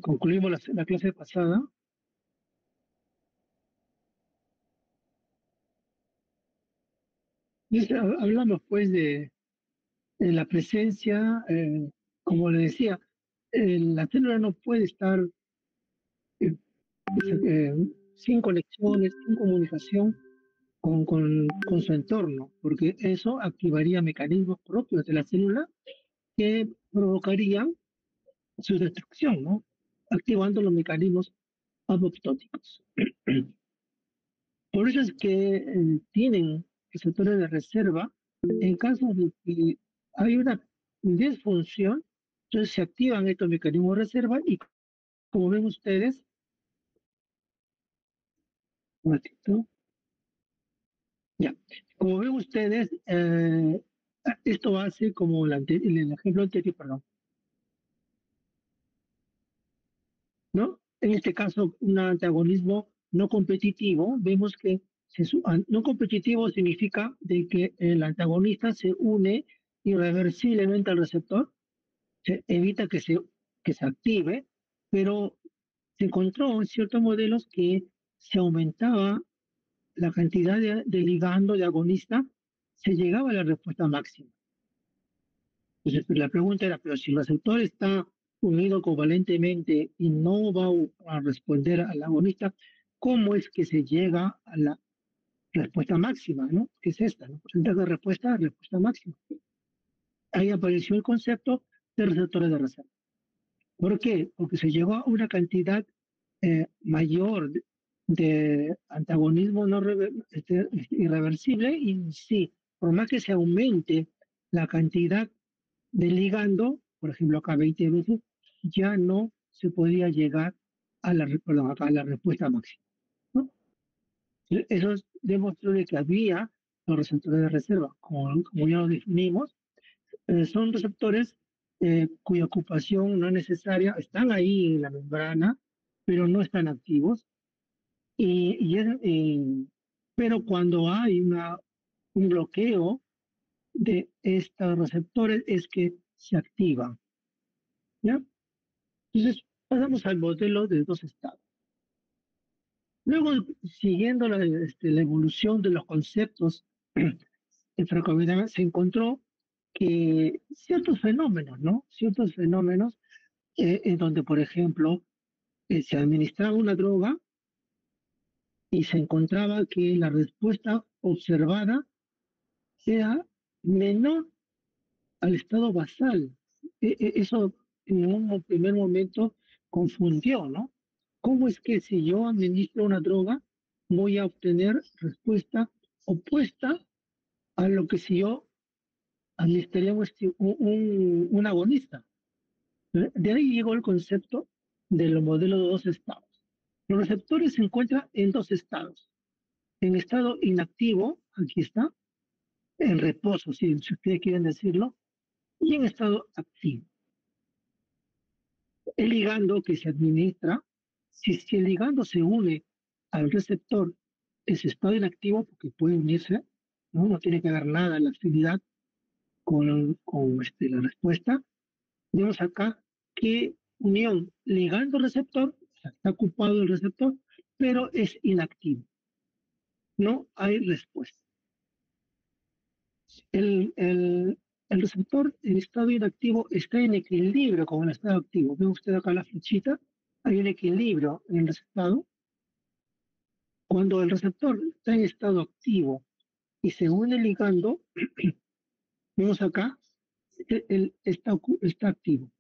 concluimos la clase pasada. Entonces, hablamos pues de la presencia, como le decía, la célula no puede estar eh, eh, sin conexiones, sin comunicación con su entorno, porque eso activaría mecanismos propios de la célula que provocarían su destrucción, ¿no? Activando los mecanismos apoptóticos. Por eso es que tienen receptores de reserva en caso de que hay una disfunción, entonces se activan estos mecanismos de reserva y como ven ustedes, un ratito, ya, como ven ustedes, esto hace como el ejemplo anterior, perdón, ¿no? En este caso, un antagonismo no competitivo, vemos que no competitivo significa de que el antagonista se une irreversiblemente al receptor, se evita que se active, pero se encontró en ciertos modelos que se aumentaba la cantidad de ligando de agonista, se llegaba a la respuesta máxima. Entonces, la pregunta era, pero si el receptor está unido covalentemente y no va a responder al agonista, ¿cómo es que se llega a la respuesta máxima, ¿no? Que es esta, ¿no? Porcentaje de respuesta máxima. Ahí apareció el concepto de receptores de reserva. ¿Por qué? Porque se llegó a una cantidad mayor de antagonismo no irreversible y sí, por más que se aumente la cantidad de ligando, por ejemplo acá 20 veces, ya no se podía llegar a perdón, acá, a la respuesta máxima, ¿no? Eso demostró de que había los receptores de reserva, como ya lo definimos, son receptores cuya ocupación no es necesaria, están ahí en la membrana, pero no están activos. Pero cuando hay un bloqueo de estos receptores es que se activan, ¿ya? Entonces, pasamos al modelo de dos estados. Luego, siguiendo la evolución de los conceptos en farmacodinámica, se encontró que ciertos fenómenos, ¿no? Ciertos fenómenos en donde, por ejemplo, se administraba una droga y se encontraba que la respuesta observada sea menor al estado basal. Eso en un primer momento confundió, ¿no? ¿Cómo es que si yo administro una droga voy a obtener respuesta opuesta a lo que si yo administraría un agonista? De ahí llegó el concepto del modelo de dos estados. Los receptores se encuentran en dos estados. En estado inactivo, aquí está, en reposo, si ustedes quieren decirlo, y en estado activo. El ligando que se administra, si el ligando se une al receptor, es estado inactivo porque puede unirse, no tiene que ver nada en la afinidad con la respuesta. Vemos acá que unión ligando-receptor, está ocupado el receptor, pero es inactivo. No hay respuesta. El receptor en estado inactivo está en equilibrio con el estado activo. Ve usted acá la flechita, hay un equilibrio en el receptado. Cuando el receptor está en estado activo y se une ligando, vemos acá, está activo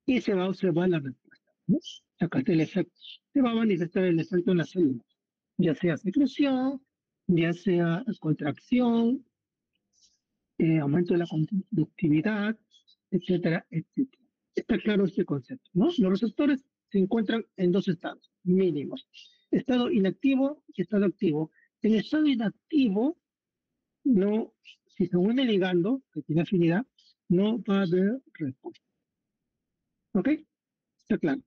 y se va a observar la respuesta, ¿no? Acá está el efecto. Se va a manifestar el efecto en las células, ya sea secreción, ya sea contracción, aumento de la conductividad, etcétera, etcétera. Está claro este concepto, ¿no? Los receptores se encuentran en dos estados mínimos, estado inactivo y estado activo. En estado inactivo, no, si se une ligando, que tiene afinidad, no va a haber respuesta. ¿Ok? Está claro.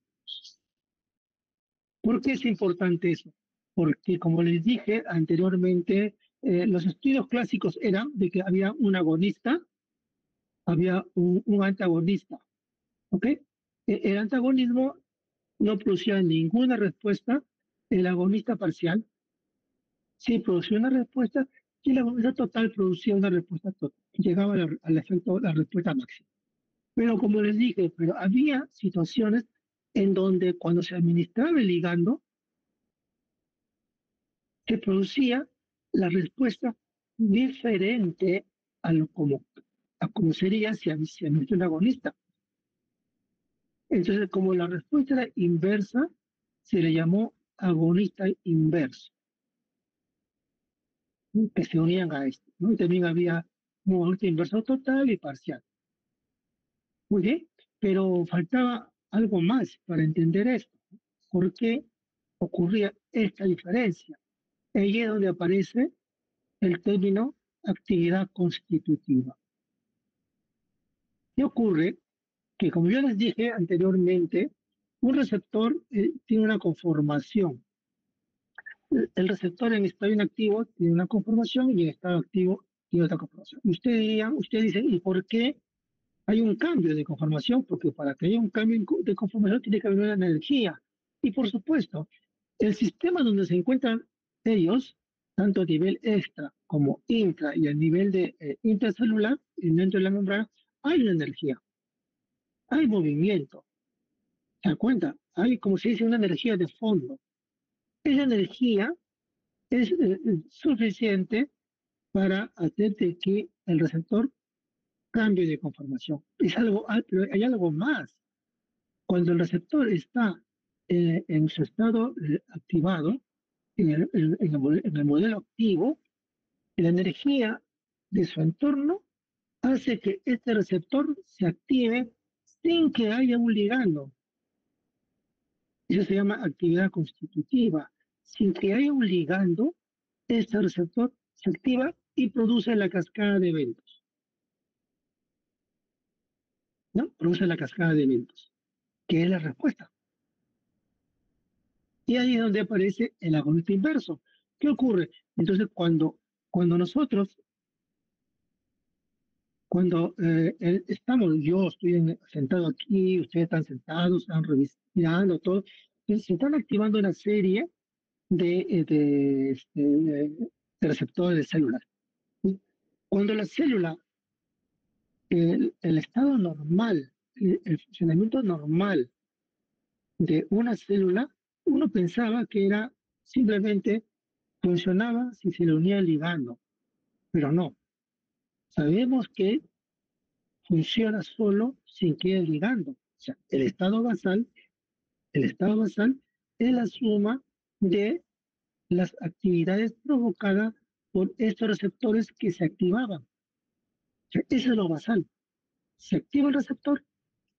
¿Por qué es importante eso? Porque, como les dije anteriormente, los estudios clásicos eran de que había un agonista, había un antagonista. ¿Ok? El antagonismo no producía ninguna respuesta, el agonista parcial sí producía una respuesta y el agonista total producía una respuesta total. Llegaba al efecto, la respuesta máxima. Pero como les dije, pero había situaciones en donde cuando se administraba el ligando, se producía la respuesta diferente a lo como sería si administra un agonista. Entonces, como la respuesta era inversa, se le llamó agonista inverso, ¿no? Que se unían a esto, ¿no? Y también había un agonista inverso total y parcial. Muy bien, pero faltaba algo más para entender esto. ¿Por qué ocurría esta diferencia? Ahí es donde aparece el término actividad constitutiva. ¿Qué ocurre? Que como yo les dije anteriormente, un receptor tiene una conformación. El receptor en estado inactivo tiene una conformación y en estado activo tiene otra conformación. Usted dice, ¿y por qué hay un cambio de conformación? Porque para que haya un cambio de conformación tiene que haber una energía. Y por supuesto, el sistema donde se encuentran ellos, tanto a nivel extra como intra y a nivel de intracelular, dentro de la membrana, hay una energía, hay movimiento. ¿Se da cuenta? Hay, como se dice, una energía de fondo. Esa energía es suficiente para hacer de que el receptor cambie de conformación. Es algo, pero hay algo más. Cuando el receptor está en su estado activado, en el modelo activo, la energía de su entorno hace que este receptor se active sin que haya un ligando. Eso se llama actividad constitutiva. Sin que haya un ligando, este receptor se activa y produce la cascada de eventos, ¿no? Produce la cascada de eventos, que es la respuesta. Y ahí es donde aparece el agonista inverso. ¿Qué ocurre? Entonces, cuando nosotros, estamos, yo estoy sentado aquí, ustedes están sentados, están revisando todo, entonces se están activando una serie de receptores de células. ¿Sí? Cuando la célula, el estado normal, el funcionamiento normal de una célula, uno pensaba que era simplemente funcionaba si se le unía el ligando, pero no. Sabemos que funciona solo sin que haya ligando. O sea, el estado basal es la suma de las actividades provocadas por estos receptores que se activaban. O sea, eso es lo basal. Se activa el receptor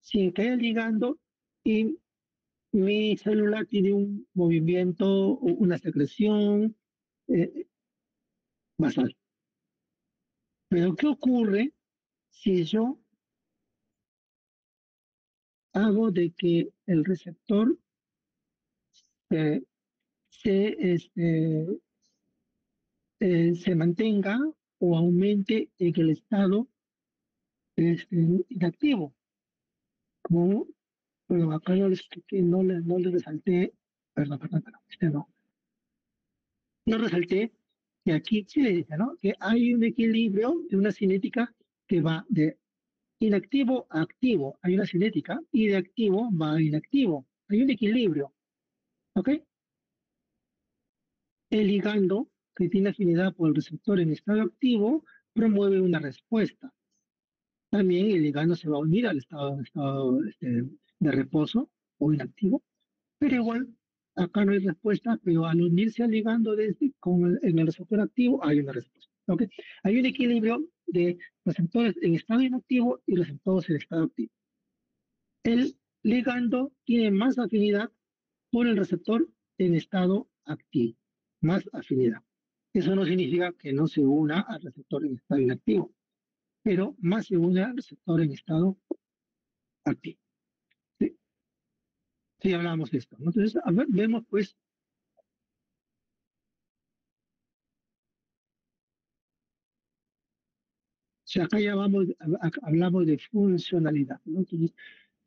sin que haya ligando y mi célula tiene un movimiento, una secreción basal. Pero ¿qué ocurre si yo hago de que el receptor eh, se mantenga o aumente en el estado inactivo? Como, bueno, acá yo les expliqué, no les resalté, perdón, no. No resalté que aquí sí le dice, ¿no? Que hay un equilibrio de una cinética que va de inactivo a activo. Hay una cinética y de activo va a inactivo. Hay un equilibrio, ¿ok? El ligando que tiene afinidad por el receptor en estado activo promueve una respuesta. También el ligando se va a unir al estado de reposo o inactivo, pero igual acá no hay respuesta, pero al unirse al ligando en el receptor activo hay una respuesta. ¿Okay? Hay un equilibrio de receptores en estado inactivo y receptores en estado activo. El ligando tiene más afinidad por el receptor en estado activo, más afinidad. Eso no significa que no se una al receptor en estado inactivo, pero más se une al receptor en estado activo. Sí, sí hablamos de esto, ¿no? Entonces, a ver, vemos pues, si acá ya vamos, hablamos de funcionalidad, ¿no? Entonces,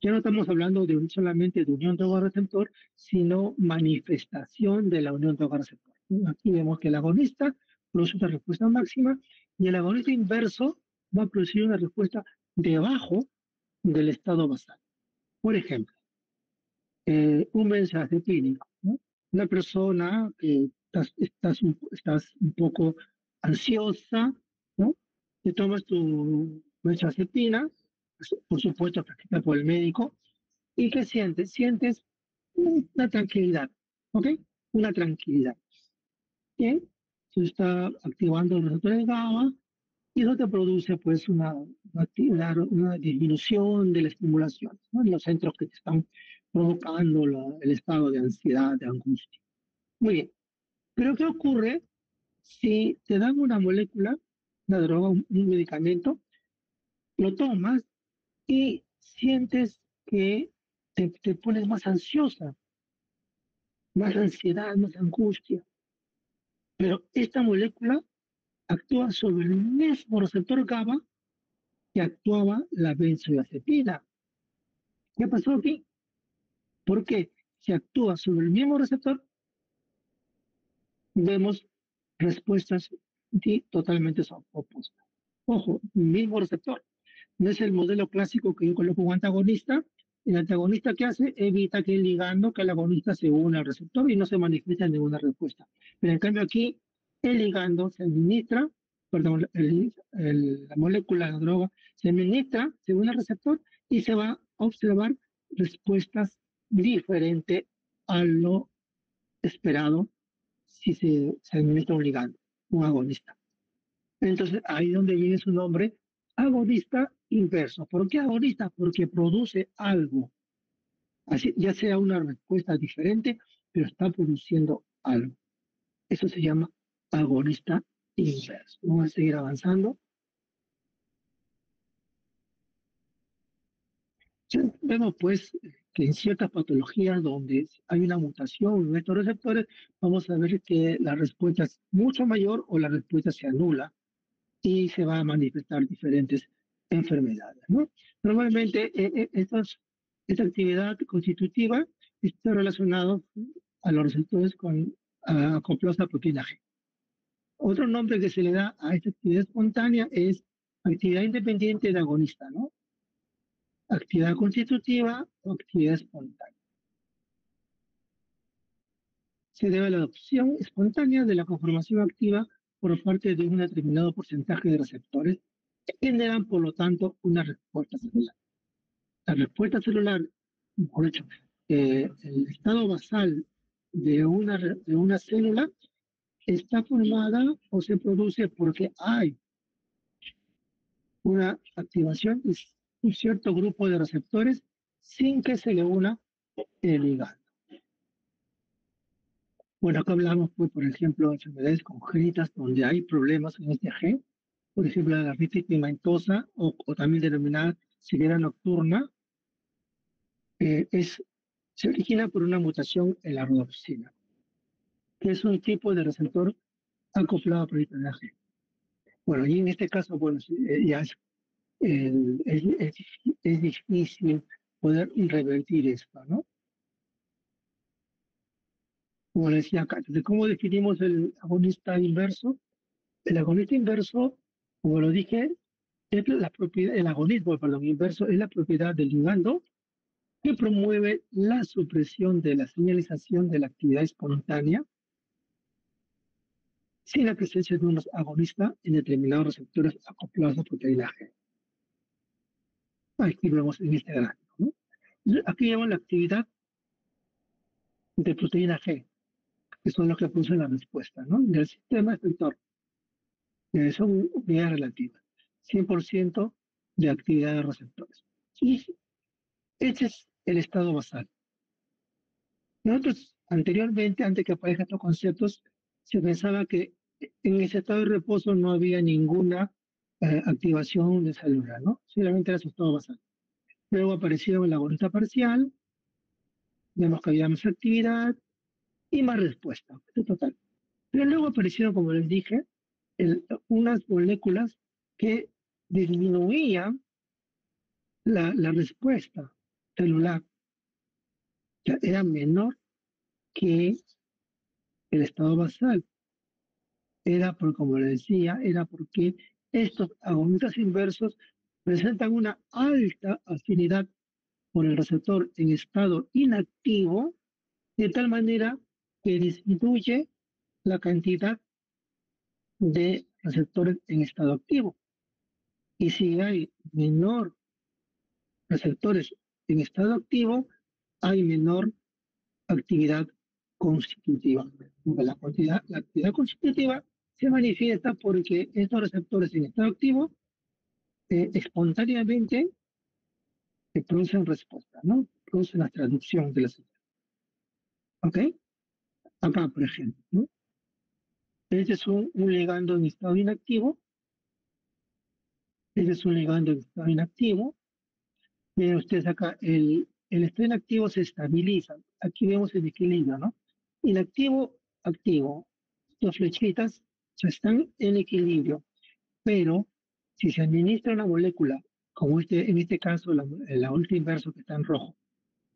Ya no estamos hablando solamente de unión droga-receptor, sino manifestación de la unión droga-receptor. Aquí vemos que el agonista produce una respuesta máxima y el agonista inverso va a producir una respuesta debajo del estado basal. Por ejemplo, un mensaje clínico, ¿no? Una persona que estás un poco ansiosa, ¿no? Te tomas tu benzoacetina, por supuesto, practicada por el médico, ¿y qué sientes? Sientes una tranquilidad, ¿ok? Una tranquilidad. Bien, se está activando los receptores GABA y eso te produce pues una disminución de la estimulación, ¿no? En los centros que te están provocando el estado de ansiedad, de angustia. Muy bien, pero ¿qué ocurre si te dan una molécula, una droga, un medicamento, lo tomas y sientes que te pones más ansiosa, más ansiedad, más angustia? Pero esta molécula actúa sobre el mismo receptor GABA que actuaba la benzodiazepina. ¿Qué pasó aquí? Porque si actúa sobre el mismo receptor, vemos respuestas totalmente opuestas. Ojo, mismo receptor. No es el modelo clásico que yo coloco un antagonista. El antagonista que hace evita que el ligando, que el agonista se une al receptor y no se manifiesta ninguna respuesta. Pero en cambio aquí, el ligando se administra, perdón, la molécula de la droga se administra, se une al receptor y se va a observar respuestas diferentes a lo esperado si se administra un ligando, un agonista. Entonces, ahí es donde viene su nombre, agonista inverso. ¿Por qué agonista? Porque produce algo, así, ya sea una respuesta diferente, pero está produciendo algo. Eso se llama agonista inverso. Vamos a seguir avanzando. Vemos pues que en ciertas patologías donde hay una mutación en estos receptores, vamos a ver que la respuesta es mucho mayor o la respuesta se anula y se va a manifestar diferentes enfermedades, ¿no? Normalmente esta actividad constitutiva está relacionada a los receptores con acoplados a proteína G. Otro nombre que se le da a esta actividad espontánea es actividad independiente de agonista, ¿no? Actividad constitutiva o actividad espontánea. Se debe a la adopción espontánea de la conformación activa por parte de un determinado porcentaje de receptores que generan, por lo tanto, una respuesta celular. La respuesta celular, mejor dicho, el estado basal de una célula está formada o se produce porque hay una activación de un cierto grupo de receptores sin que se le una el ligando. Bueno, acá hablamos, pues, por ejemplo, de enfermedades congénitas donde hay problemas en este gen, por ejemplo, la artritis pigmentosa o también denominada ceguera nocturna, se origina por una mutación en la rodopsina, que es un tipo de receptor acoplado a proteína G. Bueno, y en este caso, bueno, ya es difícil poder revertir esto, ¿no? Como les decía acá, entonces, ¿cómo definimos el agonista inverso? El agonista inverso, como lo dije, es la propiedad, el agonismo, perdón, inverso es la propiedad del ligando que promueve la supresión de la señalización de la actividad espontánea sin la presencia de un agonista en determinados receptores acoplados a proteína G. Aquí vemos en este gráfico, ¿no? Aquí vemos la actividad de proteína G, que son los que producen la respuesta, ¿no? Del sistema efector. Son unidades relativas. 100% de actividad de receptores. Y ese es el estado basal. Nosotros anteriormente, antes que aparezcan estos conceptos, se pensaba que en ese estado de reposo no había ninguna activación de célula, ¿no? Solamente era su estado basal. Luego apareció la agonista parcial, vemos que había más actividad y más respuesta, total. Pero luego aparecieron, como les dije, unas moléculas que disminuían la respuesta. celular ya era menor que el estado basal. Era por, como le decía, era porque estos agonistas inversos presentan una alta afinidad por el receptor en estado inactivo, de tal manera que disminuye la cantidad de receptores en estado activo. Y si hay menor receptores en estado activo, hay menor actividad constitutiva. La actividad constitutiva se manifiesta porque estos receptores en estado activo espontáneamente producen respuesta, ¿no? Producen la traducción de la señal. ¿Ok? Acá, por ejemplo, ¿no? Este es un ligando en estado inactivo. Este es un ligando en estado inactivo. Miren ustedes acá, el estado inactivo se estabiliza. Aquí vemos el equilibrio, ¿no? Inactivo, activo. Las flechitas están en equilibrio, pero si se administra una molécula, como en este caso la ultra inverso que está en rojo,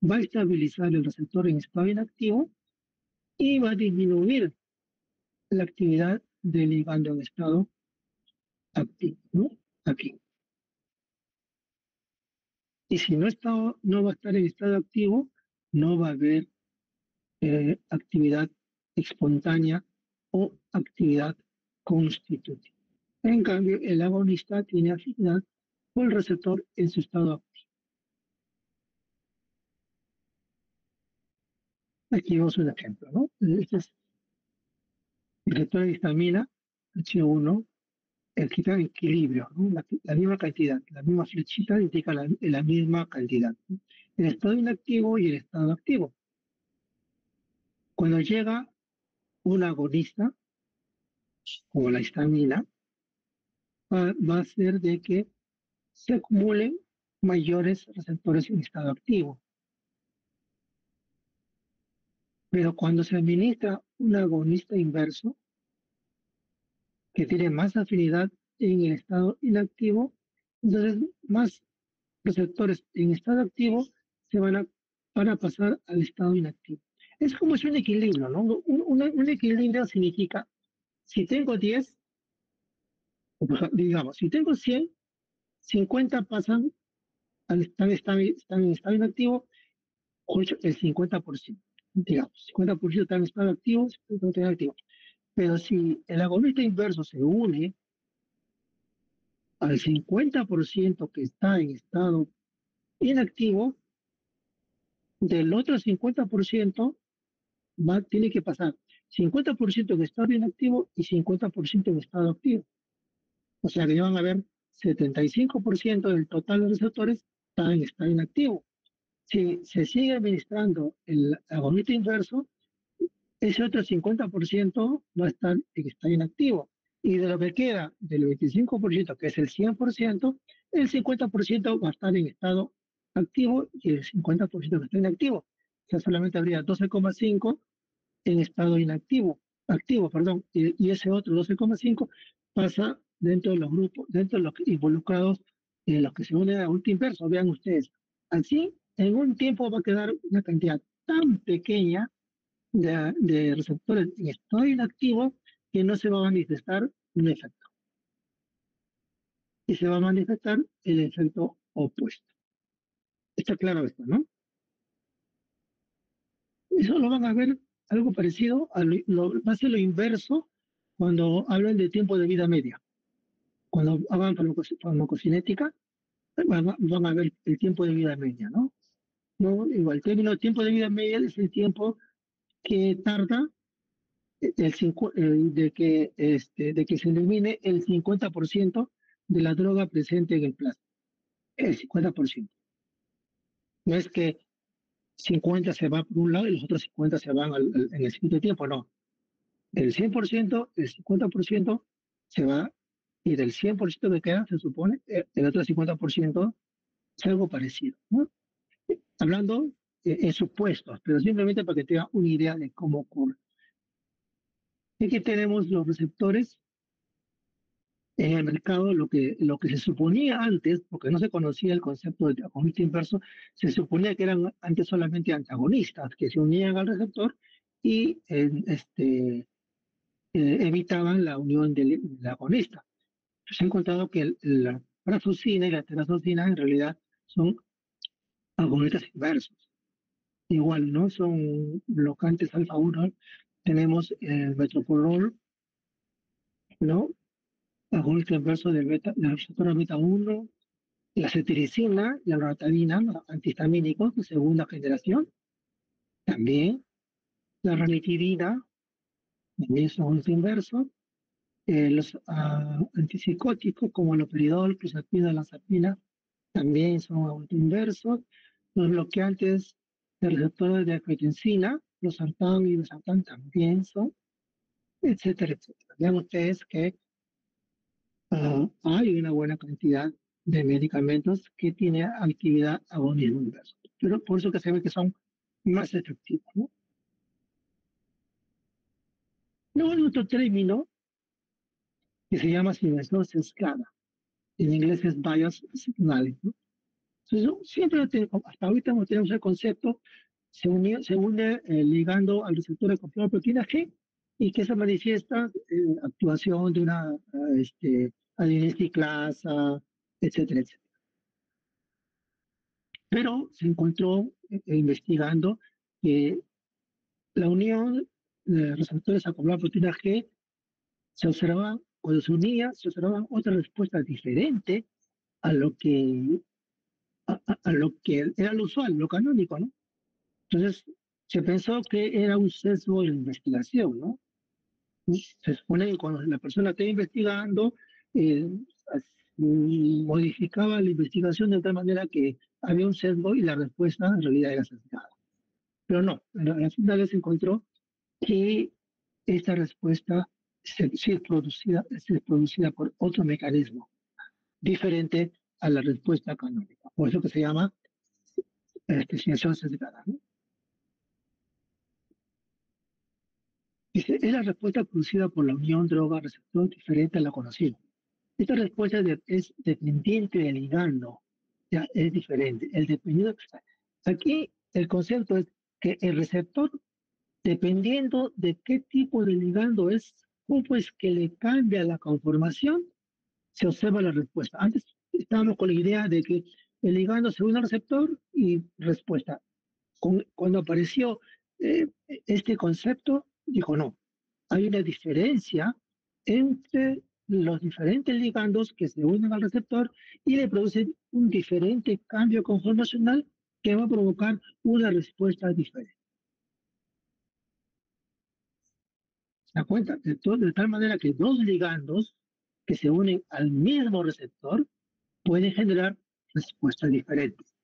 va a estabilizar el receptor en estado inactivo y va a disminuir la actividad del ligando en estado activo, ¿no? Aquí. Y si no va a estar en estado activo, no va a haber actividad espontánea o actividad constitutiva. En cambio, el agonista tiene afinidad con el receptor en su estado activo. Aquí vemos un ejemplo, ¿no? Este es el receptor de histamina, H1, el que está en equilibrio, ¿no? La misma cantidad, la misma flechita indica la misma cantidad, ¿no? El estado inactivo y el estado activo. Cuando llega un agonista, como la histamina, va a ser de que se acumulen mayores receptores en estado activo. Pero cuando se administra un agonista inverso, que tiene más afinidad en el estado inactivo, entonces más receptores en estado activo se van a pasar al estado inactivo. Es como si un equilibrio, ¿no? Un equilibrio significa, si tengo 10, digamos, si tengo 100, 50 pasan están en estado inactivo, o el 50%, digamos, 50% están en estado activo, 50% en activo. Pero si el agonista inverso se une al 50% que está en estado inactivo, del otro 50% tiene que pasar 50% en estado inactivo y 50% en estado activo. O sea que van a haber 75% del total de receptores está en estado inactivo. Si se sigue administrando el agonista inverso, ese otro 50% va a estar en estado inactivo. Y de lo que queda del 25%, que es el 100%, el 50% va a estar en estado activo y el 50% va a estar inactivo. O sea, solamente habría 12,5 en estado inactivo, activo, perdón, y ese otro 12,5 pasa dentro de los grupos, dentro de los involucrados, los que se unen a ultra inverso. Vean ustedes, así en un tiempo va a quedar una cantidad tan pequeña de receptores en estado inactivo que no se va a manifestar un efecto. Y se va a manifestar el efecto opuesto. Está claro esto, ¿no? Eso lo van a ver algo parecido, va a ser lo inverso cuando hablan de tiempo de vida media. Cuando hagan farmacocinética, van a ver el tiempo de vida media, ¿no? No, igual, el término tiempo de vida media es el tiempo que tarda de que se elimine el 50% de la droga presente en el plasma. El 50%. No es que 50 se va por un lado y los otros 50 se van en el siguiente tiempo, no. El 100%, el 50% se va y del 100% que queda, se supone, el otro 50% es algo parecido, ¿no? Hablando en supuestos, pero simplemente para que tenga una idea de cómo ocurre. Aquí tenemos los receptores En el mercado, lo que se suponía antes, porque no se conocía el concepto de agonista inverso, se suponía que eran antes solamente antagonistas que se unían al receptor y evitaban la unión del agonista. Se ha encontrado que la brafocina y la terazocina en realidad son agonistas inversos. Igual, ¿no? Son blocantes alfa 1. Tenemos el metoprolol, ¿no? Agonista inverso del receptor beta 1, la cetiricina, la loratadina, antihistamínicos de segunda generación, también la ranitidina, también son agonistas inversos. Los antipsicóticos como el operidol, clozapina, lanzapina, también son autoinversos. Los bloqueantes de receptores de angiotensina, los sartán y los sartán también son, etcétera, etcétera. Vean ustedes que hay una buena cantidad de medicamentos que tienen actividad agonismo inverso. Pero por eso que se ve que son más efectivos, ¿no? Luego hay otro término que se llama silenciosa sesgada. En inglés es bias signaling, ¿no? Entonces, siempre, hasta ahorita no tenemos el concepto, se une ligando al receptor de control de proteína G y que se manifiesta en actuación de una adenosiclasa, etcétera, etcétera. Pero se encontró investigando que la unión de receptores a control de proteína G se observaban, cuando se unía, se observaban otras respuestas diferentes a lo que, a lo que era lo usual, lo canónico, ¿no? Entonces, se pensó que era un sesgo de la investigación, ¿no? Y se supone que cuando la persona está investigando, eh, modificaba la investigación de tal manera que había un sesgo y la respuesta en realidad era sesgada. Pero no, al final se encontró que esta respuesta sí es producida por otro mecanismo diferente a la respuesta canónica. Por eso que se llama especiación sesgada, ¿no? Dice, es la respuesta producida por la unión droga-receptor diferente a la conocida. Esta respuesta es dependiente del ligando, ya es diferente. Aquí el concepto es que el receptor, dependiendo de qué tipo de ligando es, cómo es que le cambia la conformación, se observa la respuesta. Antes estábamos con la idea de que el ligando se une al receptor y respuesta. Cuando apareció este concepto, dijo no, hay una diferencia entre los diferentes ligandos que se unen al receptor y le producen un diferente cambio conformacional que va a provocar una respuesta diferente. ¿Se da cuenta? De tal manera que dos ligandos que se unen al mismo receptor pueden generar respuestas diferentes.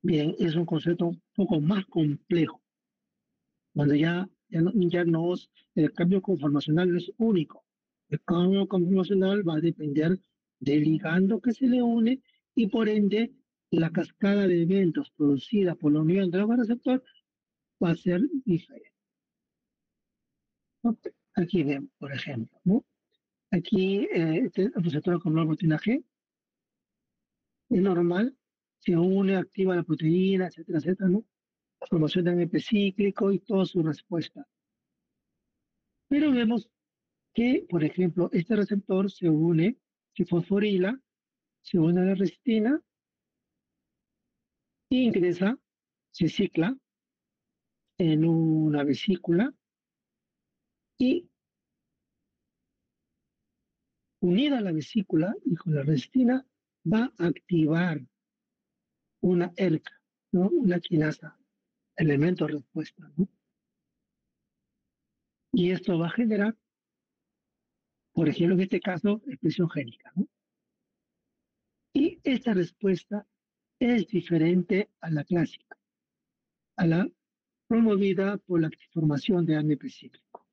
Bien, es un concepto un poco más complejo, donde el cambio conformacional no es único. El cambio conformacional va a depender del ligando que se le une y por ende la cascada de eventos producida por la unión del receptor va a ser diferente, ¿no? Aquí vemos, por ejemplo, ¿no? Aquí el receptor con la proteína G es normal, se une, activa la proteína, etcétera, etcétera, ¿no? Formación de AMP cíclico y toda su respuesta. Pero vemos que, por ejemplo, este receptor se fosforila, se une a la restina e ingresa, se cicla en una vesícula y unida a la vesícula y con la restina va a activar una ERK, ¿no? Una quinasa, elemento de respuesta, ¿no? Y esto va a generar, por ejemplo, en este caso, expresión génica, ¿no? Y esta respuesta es diferente a la clásica, a la promovida por la formación de AMP cíclico.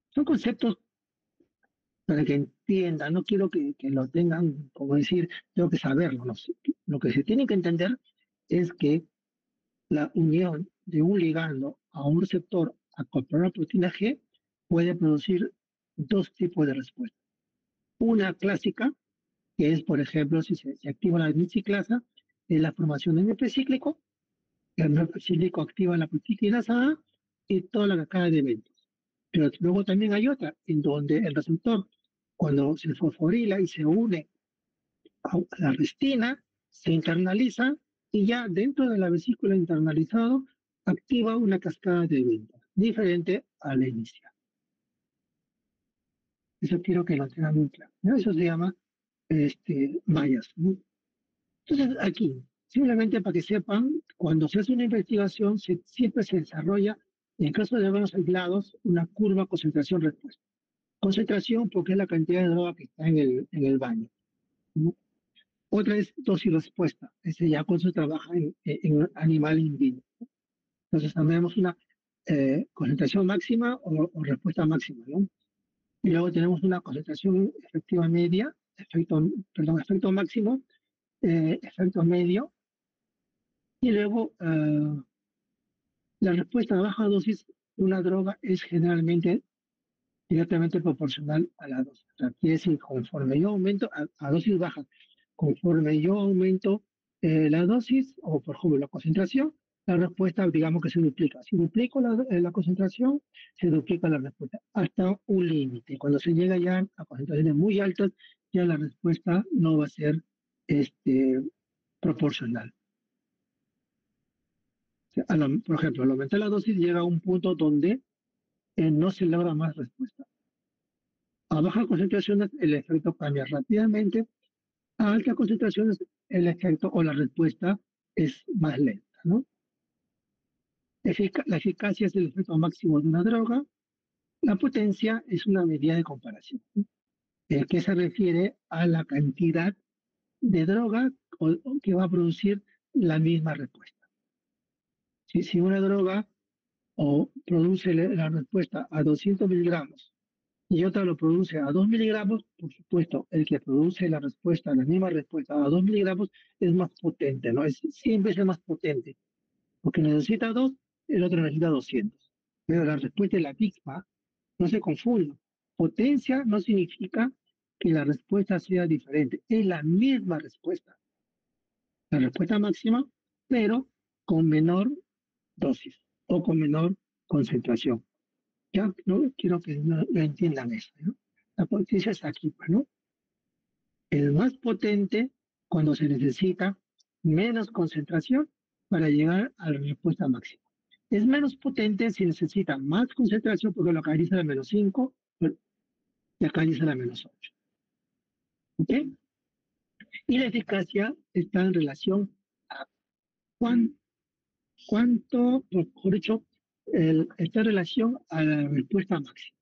Son conceptos para que entiendan, no quiero que lo tengan, como decir, tengo que saberlo, no sé. Lo que se tiene que entender es que la unión de un ligando a un receptor a la proteína G puede producir dos tipos de respuestas. Una clásica, que es, por ejemplo, si se activa la dimetilclasa, es la formación de NP cíclico, el NP cíclico activa la protequinasa A y toda la cascada de eventos. Pero luego también hay otra, en donde el receptor, cuando se fosforila y se une a la restina, se internaliza y ya dentro de la vesícula internalizado activa una cascada de eventos, diferente a la inicial. Eso quiero que lo tengan muy claro, ¿no? Eso se llama mallas, ¿no? Entonces, aquí, simplemente para que sepan, cuando se hace una investigación, siempre se desarrolla, en caso de órganos aislados, una curva concentración-respuesta. Concentración porque es la cantidad de droga que está en el baño, ¿no? Otra es dosis-respuesta, ese ya cuando se trabaja en animal in vivo. Entonces, tenemos una concentración máxima o respuesta máxima, ¿no? Y luego tenemos una concentración efectiva media, efecto máximo, efecto medio, y luego la respuesta a baja dosis de una droga es generalmente directamente proporcional a la dosis. O sea, quiere decir, conforme yo aumento a dosis bajas, conforme yo aumento la dosis o, por ejemplo, la concentración, la respuesta, digamos que se duplica. Si duplico la concentración, se duplica la respuesta hasta un límite. Cuando se llega ya a concentraciones muy altas, ya la respuesta no va a ser proporcional. O sea, por ejemplo, al aumentar la dosis llega a un punto donde no se logra más respuesta. A bajas concentraciones el efecto cambia rápidamente, a altas concentraciones el efecto o la respuesta es más lenta, ¿no? La eficacia es el efecto máximo de una droga, la potencia es una medida de comparación, ¿no? Que se refiere a la cantidad de droga que va a producir la misma respuesta. Si una droga produce la respuesta a 200 miligramos y otra lo produce a 2 miligramos, por supuesto, el que produce la respuesta, la misma respuesta a 2 miligramos es más potente, ¿no? Es 100 veces más potente, porque necesita 2, el otro necesita 200. Pero la respuesta es la misma, no se confunda. Potencia no significa que la respuesta sea diferente, es la misma respuesta, la respuesta máxima, pero con menor dosis o con menor concentración. Ya no quiero que no entiendan eso, ¿no? La potencia es aquí, ¿no? El más potente cuando se necesita menos concentración para llegar a la respuesta máxima. Es menos potente si necesita más concentración porque lo acá dice la menos 5 y acá dice la menos 8. ¿Ok? Y la eficacia está en relación a cuánto, mejor dicho, está en relación a la respuesta máxima.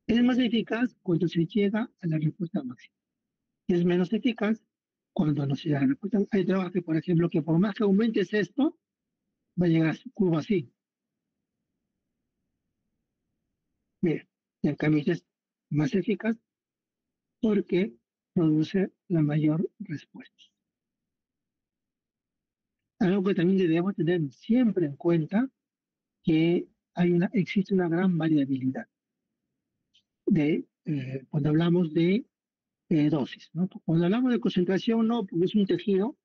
Es más eficaz cuando se llega a la respuesta máxima. Y es menos eficaz cuando no se llega a la respuesta. Hay drogas que, por ejemplo, que por más que aumentes esto, va a llegar a su curva así. Mira, y en cambio es más eficaz porque produce la mayor respuesta. Algo que también debemos tener siempre en cuenta que existe una gran variabilidad cuando hablamos de dosis, ¿no? Cuando hablamos de concentración, no, porque es un tejido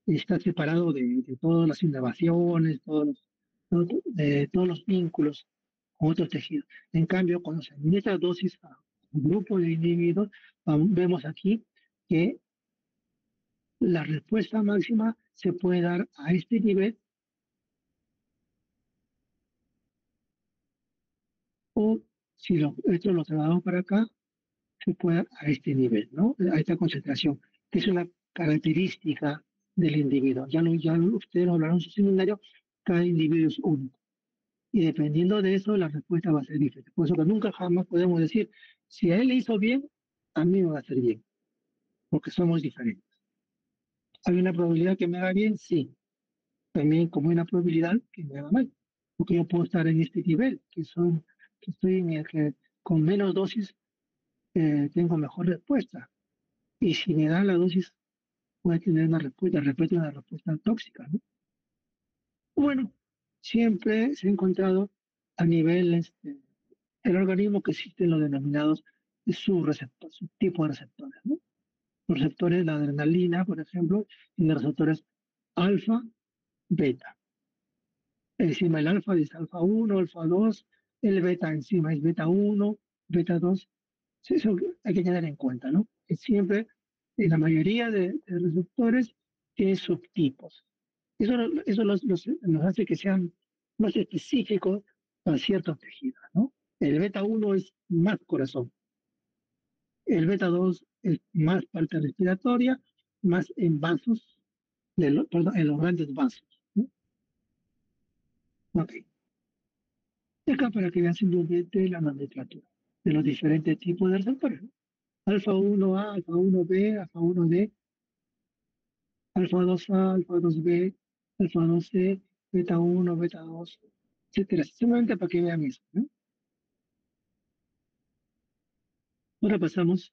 está separado de todas las innervaciones, de todos los vínculos con otros tejidos. En cambio, cuando se administra dosis a un grupo de individuos, vemos aquí que la respuesta máxima se puede dar a este nivel o si esto lo trasladamos para acá, se puede dar a este nivel, ¿no? A esta concentración, que es una característica del individuo. Ya ustedes lo hablaron en su seminario, cada individuo es único. Y dependiendo de eso, la respuesta va a ser diferente. Por eso que nunca jamás podemos decir, si a él le hizo bien, a mí me va a hacer bien, porque somos diferentes. ¿Hay una probabilidad que me haga bien? Sí. También como hay una probabilidad que me haga mal, porque yo puedo estar en este nivel, que estoy en el que con menos dosis tengo mejor respuesta. Y si me dan la dosis, puede tener una respuesta, una respuesta tóxica, ¿no? Bueno, siempre se ha encontrado a nivel el organismo que existen los denominados subreceptores, subtipos de receptores, ¿no? Los receptores de la adrenalina, por ejemplo, tiene receptores alfa, beta. Encima el alfa es alfa 1, alfa 2, el beta encima es beta 1, beta 2. Sí, eso hay que tener en cuenta, ¿no? Que siempre, en la mayoría de receptores, tiene subtipos. Eso nos hace que sean más específicos para ciertos tejidos, ¿no? El beta 1 es más corazón, el beta 2 es más parte respiratoria, más en vasos, perdón, en los grandes vasos, ¿no? Ok. Y acá para que vean simplemente la nomenclatura de los diferentes tipos de receptores, ¿no? Alfa 1A, alfa 1B, alfa 1D, alfa 2A, alfa 2B, alfa 2C, beta 1, beta 2, etcétera. Simplemente para que vean eso, ¿no? Ahora pasamos.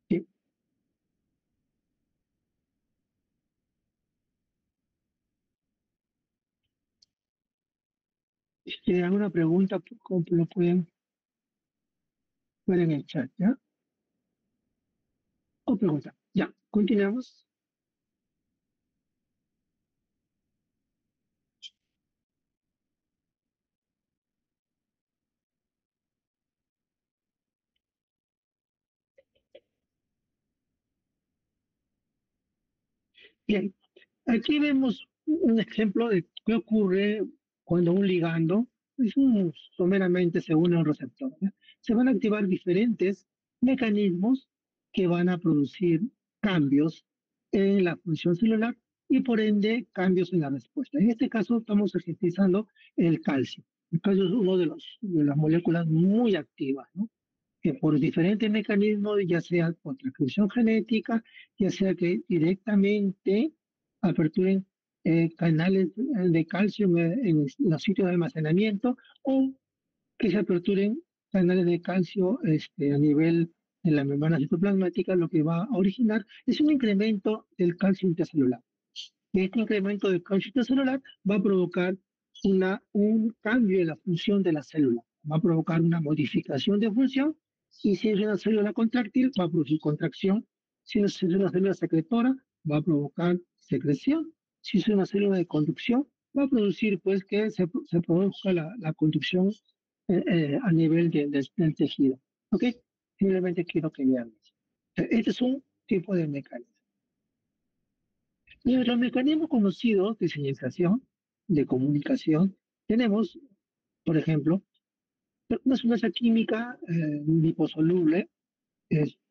Sí. Si tienen alguna pregunta, lo pueden ver en el chat, ¿ya? O pregunta. Ya, continuamos. Bien, aquí vemos un ejemplo de qué ocurre cuando un ligando someramente se une a un receptor, ¿ya? Se van a activar diferentes mecanismos que van a producir cambios en la función celular y por ende cambios en la respuesta. En este caso estamos ejemplificando el calcio. El calcio es uno de las moléculas muy activas, ¿no? Que por diferentes mecanismos, ya sea por transcripción genética, ya sea que directamente aperturen canales de calcio en los sitios de almacenamiento o que se aperturen canales de calcio a nivel de la membrana citoplasmática, lo que va a originar es un incremento del calcio intracelular. Este incremento del calcio intracelular va a provocar un cambio en la función de la célula, va a provocar una modificación de función y si es una célula contráctil va a producir contracción, si es una célula secretora va a provocar secreción, si es una célula de conducción va a producir pues que se produzca la conducción a nivel del tejido. ¿Ok? Simplemente quiero que vean eso. Este es un tipo de mecanismo. Y los mecanismos conocidos de señalización, de comunicación, tenemos, por ejemplo, una sustancia química liposoluble,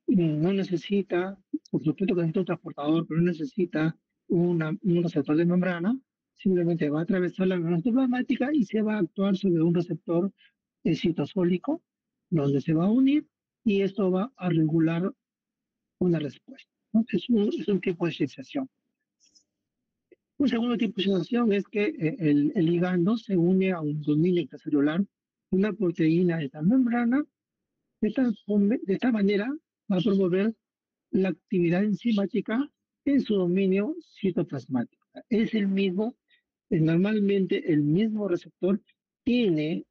no necesita, por supuesto que necesita un transportador, pero no necesita un receptor de membrana, simplemente va a atravesar la membrana citoplasmática y se va a actuar sobre un receptor citosólico, donde se va a unir y esto va a regular una respuesta, ¿no? Es un tipo de sensación. Un segundo tipo de situación es que el ligando se une a un dominio extracelular, una proteína de esta membrana, de esta manera va a promover la actividad enzimática en su dominio citoplasmático. Es el mismo, normalmente el mismo receptor tiene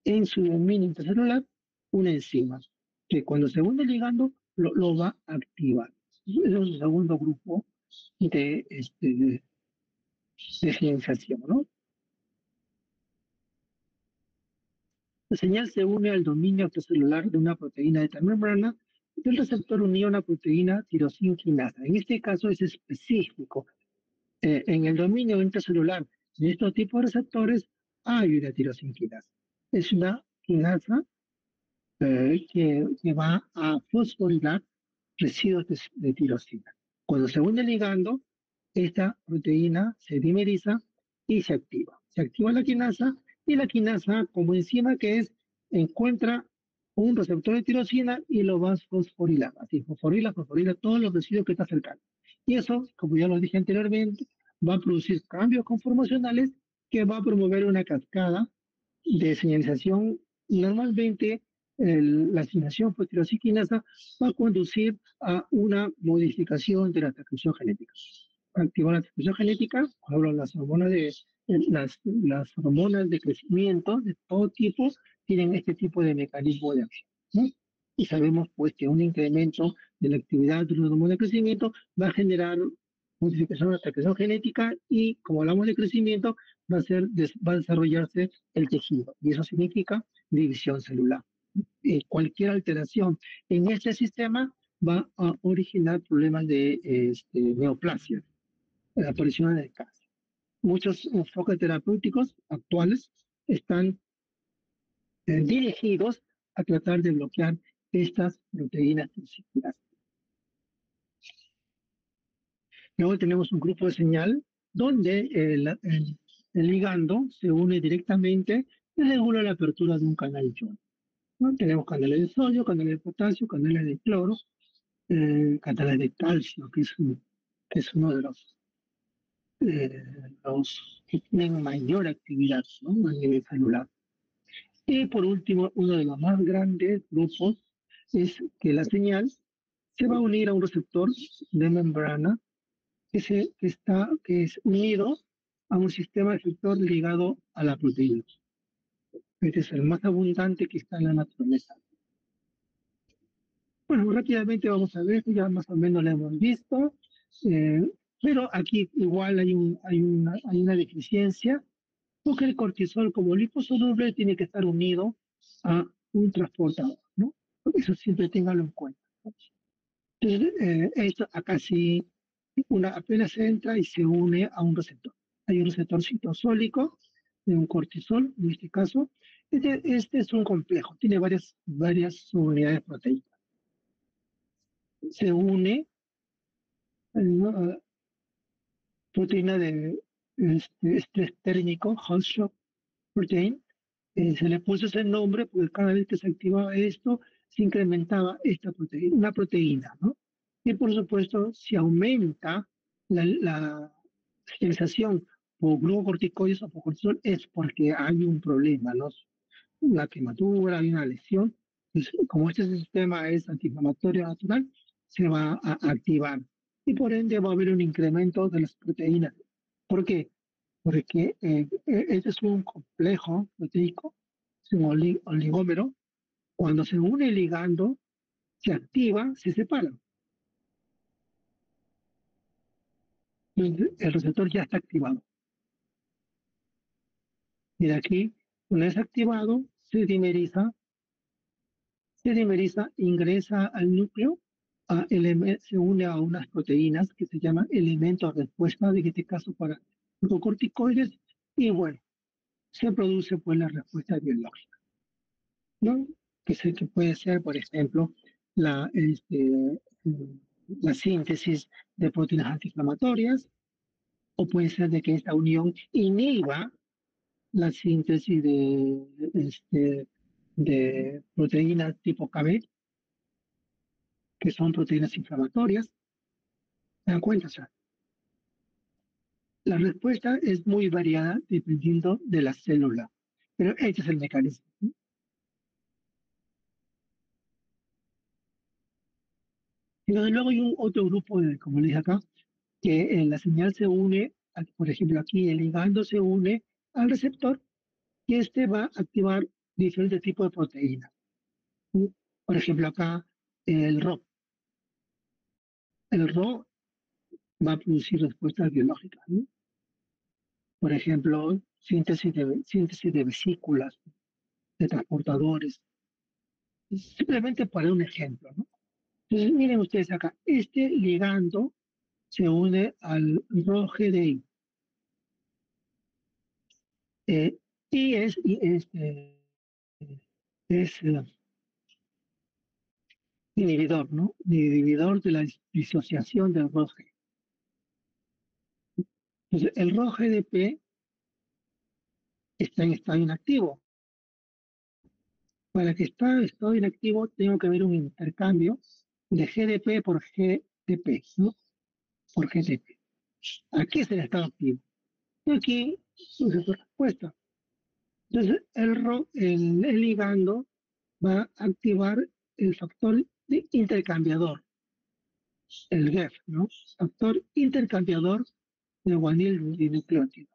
en su dominio intracelular una enzima que cuando se une el ligando lo va a activar. Ese es el segundo grupo de señalización, ¿no? La señal se une al dominio extracelular de una proteína de esta membrana del receptor unido a una proteína tirosina quinasa. En este caso es específico. En el dominio intracelular de estos tipos de receptores hay una tirosina quinasa. Es una quinasa que va a fosforilar residuos de tirosina. Cuando se une el ligando, esta proteína se dimeriza y se activa. Se activa la quinasa y la quinasa, como enzima que es, encuentra un receptor de tirosina y lo va a fosforilar. Así, fosforila todos los residuos que está cercano. Y eso, como ya lo dije anteriormente, va a producir cambios conformacionales que va a promover una cascada de señalización normalmente la asignación por tirosiquinasa va a conducir a una modificación de la transcripción genética. Activar la transcripción genética, por ejemplo, las hormonas de crecimiento de todo tipo tienen este tipo de mecanismo de acción, ¿no? Y sabemos pues que un incremento de la actividad de una hormona de crecimiento va a generar modificación de la transcripción genética y como hablamos de crecimiento va a desarrollarse el tejido y eso significa división celular. Cualquier alteración en este sistema va a originar problemas de neoplasia, aparición de cáncer. Muchos enfoques terapéuticos actuales están dirigidos a tratar de bloquear estas proteínas transcripcionales. Luego tenemos un grupo de señal donde el ligando se une directamente y regula la apertura de un canal ion. ¿No? Tenemos canales de sodio, canales de potasio, canales de cloro, canales de calcio, que es uno de los que tienen mayor actividad, ¿no? A nivel celular. Y por último, uno de los más grandes grupos es que la señal se va a unir a un receptor de membrana que es unido a un sistema efector ligado a la proteína. Este es el más abundante que está en la naturaleza. Bueno, rápidamente vamos a ver, ya más o menos lo hemos visto, pero aquí igual hay una deficiencia, porque el cortisol como liposoluble tiene que estar unido a un transportador, ¿no? Eso siempre téngalo en cuenta. Entonces, esto acá sí, apenas entra y se une a un receptor. Hay un receptor citosólico de un cortisol, en este caso. Este es un complejo, tiene varias subunidades proteicas. Se une a una proteína de estrés térmico, hot shock protein. Se le puso ese nombre porque cada vez que se activaba esto, se incrementaba esta proteína, una proteína, ¿no? Y por supuesto, si aumenta la sensación por glucocorticoides o por cortisol, es porque hay un problema, ¿no? Una quemadura, hay una lesión. Entonces, como este sistema es antiinflamatorio natural, se va a activar. Y por ende va a haber un incremento de las proteínas. ¿Por qué? Porque este es un complejo proteico, es un oligómero. Cuando se une el ligando, se activa, se separa. Entonces, el receptor ya está activado. Y de aquí, una vez activado, se dimeriza, ingresa al núcleo, se une a unas proteínas que se llaman elementos de respuesta, en este caso para glucocorticoides, y bueno, se produce pues la respuesta biológica, ¿no? Que puede ser, por ejemplo, la, este, la síntesis de proteínas antiinflamatorias, o puede ser de que esta unión inhiba la síntesis de proteínas tipo KB, que son proteínas inflamatorias. ¿Se dan cuenta? O sea, la respuesta es muy variada dependiendo de la célula, pero este es el mecanismo. Y desde luego hay un otro grupo, como les dije acá, que la señal se une, por ejemplo aquí el ligando se une al receptor y este va a activar diferentes tipos de proteínas. ¿Sí? Por ejemplo acá el RO. El RO va a producir respuestas biológicas, ¿no? Por ejemplo, síntesis de vesículas, de transportadores, simplemente para un ejemplo, ¿no? Entonces, miren ustedes acá, este ligando se une al ROGDI y es inhibidor, ¿no? Inhibidor de la disociación del ROG. Entonces, el ROGDP está en estado inactivo. Para que esté en estado inactivo, tengo que ver un intercambio de GDP por GDP, ¿no? Por GDP. Aquí es el estado activo. Y aquí es su respuesta. Entonces, el ligando va a activar el factor de intercambiador, el GEF, ¿no? Factor intercambiador de guanil dinucleótido.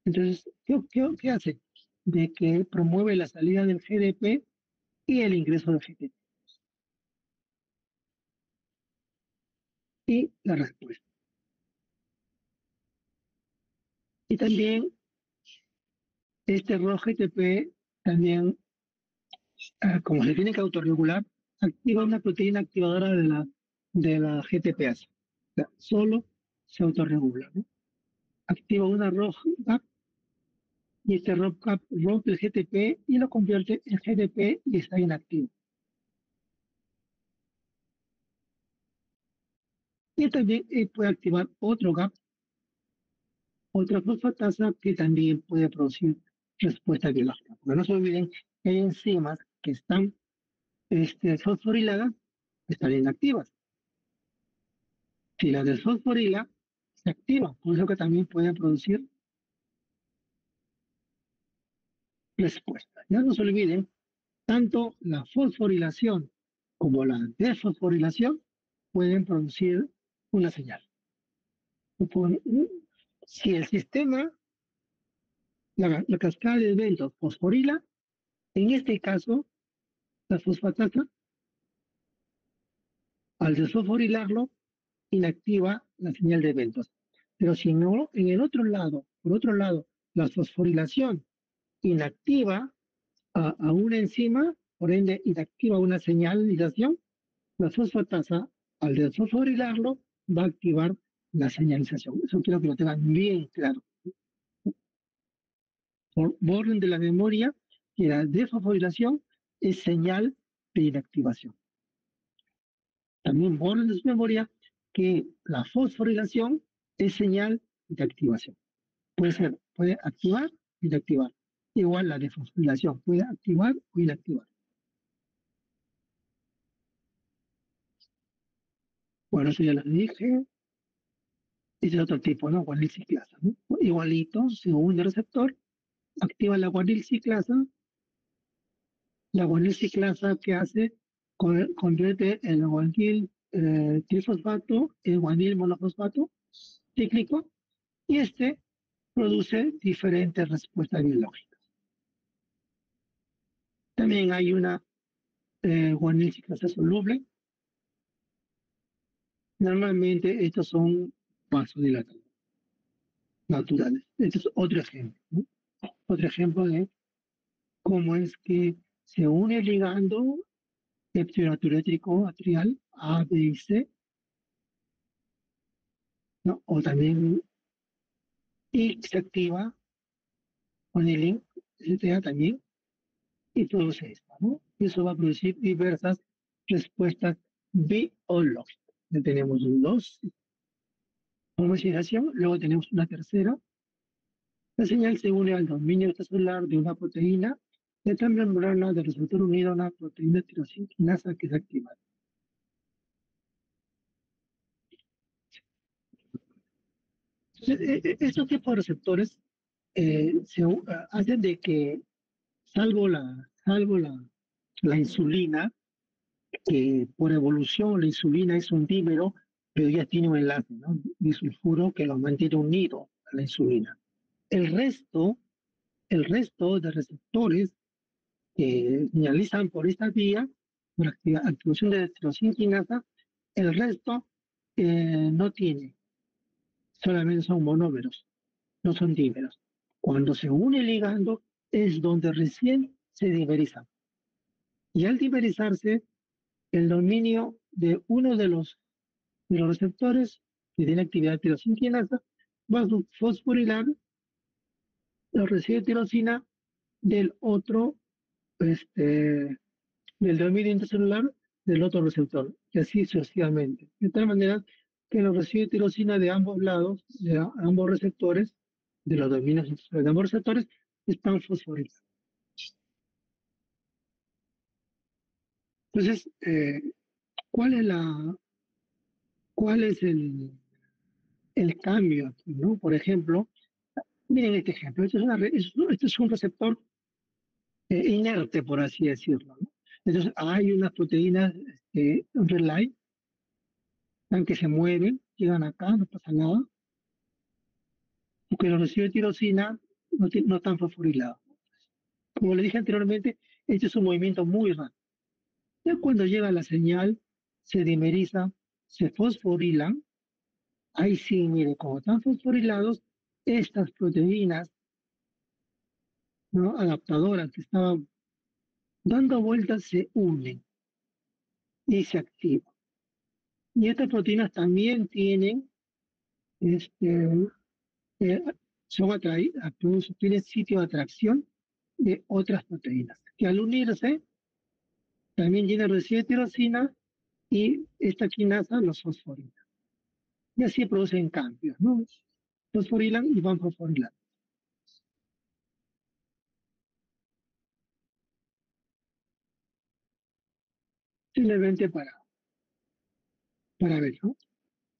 Entonces, ¿qué hace? De que promueve la salida del GDP y el ingreso del GTP. Y la respuesta. Y también este ROS GTP también, como se tiene que autorregular, activa una proteína activadora de la GTPase. O sea, solo se autorregula, ¿no? Activa una ROS-GAP y este ROS-GAP rompe el GTP y lo convierte en GDP y está inactivo. Y también puede activar otro GAP, otra fosfatasa que también puede producir respuesta biológica. Porque no se olviden que hay enzimas que están fosforiladas, están inactivas. Si la desfosforila se activa, por eso que también puede producir respuesta. Ya no se olviden, tanto la fosforilación como la desfosforilación pueden producir una señal. Si el sistema, la cascada de eventos fosforila, en este caso, la fosfatasa, al desfosforilarlo, inactiva la señal de eventos. Pero si no, en el otro lado, por otro lado, la fosforilación inactiva a una enzima, por ende inactiva una señalización, la fosfatasa, al desfosforilarlo, va a activar la señalización. Eso quiero que lo tengan bien claro. Borren de la memoria que la desfosforilación es señal de inactivación. También borren de su memoria que la fosforilación es señal de activación. Puede activar y inactivar. Igual la desfosforilación puede activar o inactivar. Bueno, eso ya lo dije. Ese es otro tipo, ¿no? Guanil ciclasa, ¿no? Igualito, se une el receptor, activa la guanil ciclasa. La guanil ciclasa que hace convierte el guanil trifosfato en guanil monofosfato cíclico y este produce diferentes respuestas biológicas. También hay una guanil ciclasa soluble. Normalmente estos son vasodilatadores naturales. Este es otro ejemplo, ¿no? Otro ejemplo de cómo es que se une el ligando peptidonatriurético atrial A, B y C, ¿no? O también, y se activa con el link, etcétera, también, y produce esto, ¿no? Y eso va a producir diversas respuestas biológicas. Ya tenemos dos, homologización, luego tenemos una tercera. La señal se une al dominio extracelular de una proteína de tal membrana del receptor unido a una proteína tirosina que es activada. Estos tipos de receptores hacen de que, salvo la insulina, que por evolución la insulina es un dímero, pero ya tiene un enlace, ¿no? Disulfuro que lo mantiene unido a la insulina. El resto, de receptores que señalizan por esta vía, por activación de tirosina, el resto no tiene, solamente son monómeros, no son dímeros. Cuando se une el ligando es donde recién se dimerizan. Y al dimerizarse, el dominio de uno de los receptores que tiene actividad tirosinquinasa va a fosforilar los residuos de tirosina del otro, del dominio intercelular del otro receptor, y así sucesivamente. De tal manera que los residuos de tirosina de ambos lados, de ambos receptores, de los dominios intercelulares de ambos receptores, están fosforilados. Entonces, ¿cuál es el cambio aquí, ¿no? Por ejemplo, miren este ejemplo. Este es un receptor inerte, por así decirlo, ¿no? Entonces hay unas proteínas underline que se mueven, llegan acá, no pasa nada, porque los residuos de tirosina no están fosforilados. Como le dije anteriormente, este es un movimiento muy rápido. Ya cuando llega la señal, se dimeriza, se fosforilan. Ahí sí, mire, como están fosforilados, estas proteínas, ¿no?, adaptadoras que estaban dando vueltas se unen y se activan. Y estas proteínas también tienen, este, eh, son atraídas, tienen sitio de atracción de otras proteínas, que al unirse también llenan residuos de tirosina y esta quinasa los fosforila. Y así producen cambios, ¿no? Fosforilan y van fosforilando. Simplemente para ver, ¿no?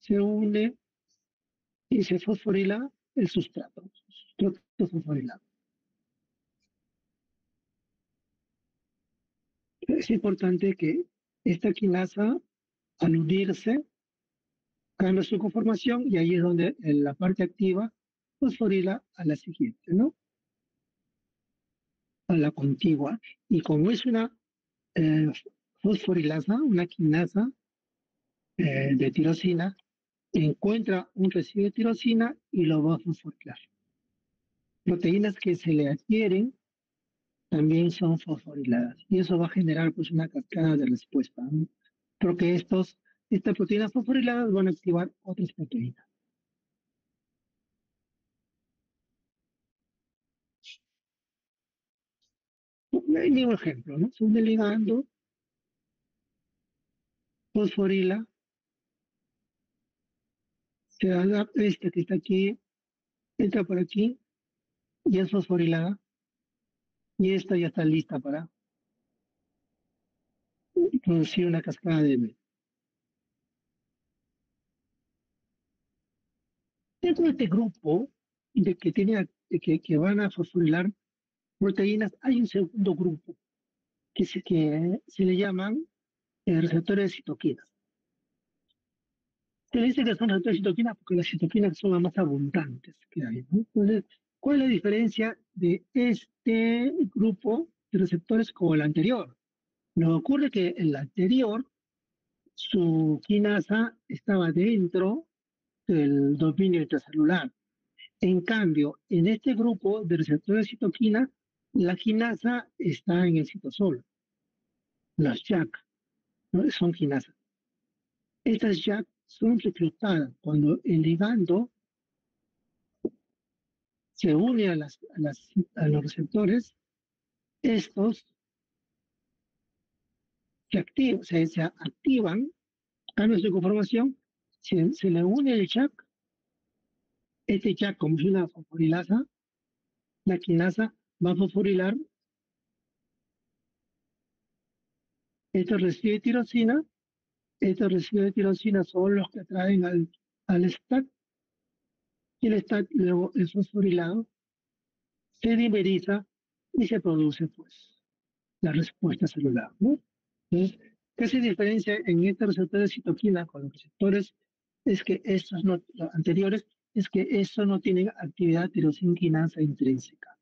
Se une y se fosforila el sustrato fosforilado. Es importante que esta quinasa, al unirse, cambia su conformación y ahí es donde en la parte activa fosforila a la siguiente, ¿no? A la contigua. Y como es una eh, fosforilasa, una quinasa de tirosina, encuentra un residuo de tirosina y lo va a fosforilar. Proteínas que se le adhieren también son fosforiladas y eso va a generar pues una cascada de respuesta, ¿no? Porque estas proteínas fosforiladas van a activar otras proteínas. El mismo ejemplo, ¿no? Un ligando fosforila, se adapta este que está aquí, entra por aquí y es fosforilada y esta ya está lista para producir una cascada de B. Dentro de este grupo que van a fosforilar proteínas, hay un segundo grupo que se le llaman receptores de citoquinas. Se le dice que son receptores de citoquinas porque las citoquinas son las más abundantes que hay, ¿no? Entonces, ¿cuál es la diferencia de este grupo de receptores con el anterior? Lo que ocurre que el anterior, su quinasa estaba dentro del dominio intracelular. En cambio, en este grupo de receptores de citoquina, la quinasa está en el citosol. Las JAK, ¿no?, son quinasas. Estas JAK son reclutadas cuando el ligando se une a los receptores. Estos se activan, cambian su conformación, se le une el JAK. Este JAK, como es una fosforilasa, la quinasa va a fosforilar estos residuos de tirosina. Estos residuos de tirosina son los que atraen al STAT y el STAT luego es fosforilado, se dimeriza y se produce pues la respuesta celular, ¿no? Entonces, ¿qué se diferencia en este receptor de citoquina con los receptores? Es que estos no, los anteriores, es que estos no tienen actividad tirosinquinasa intrínseca.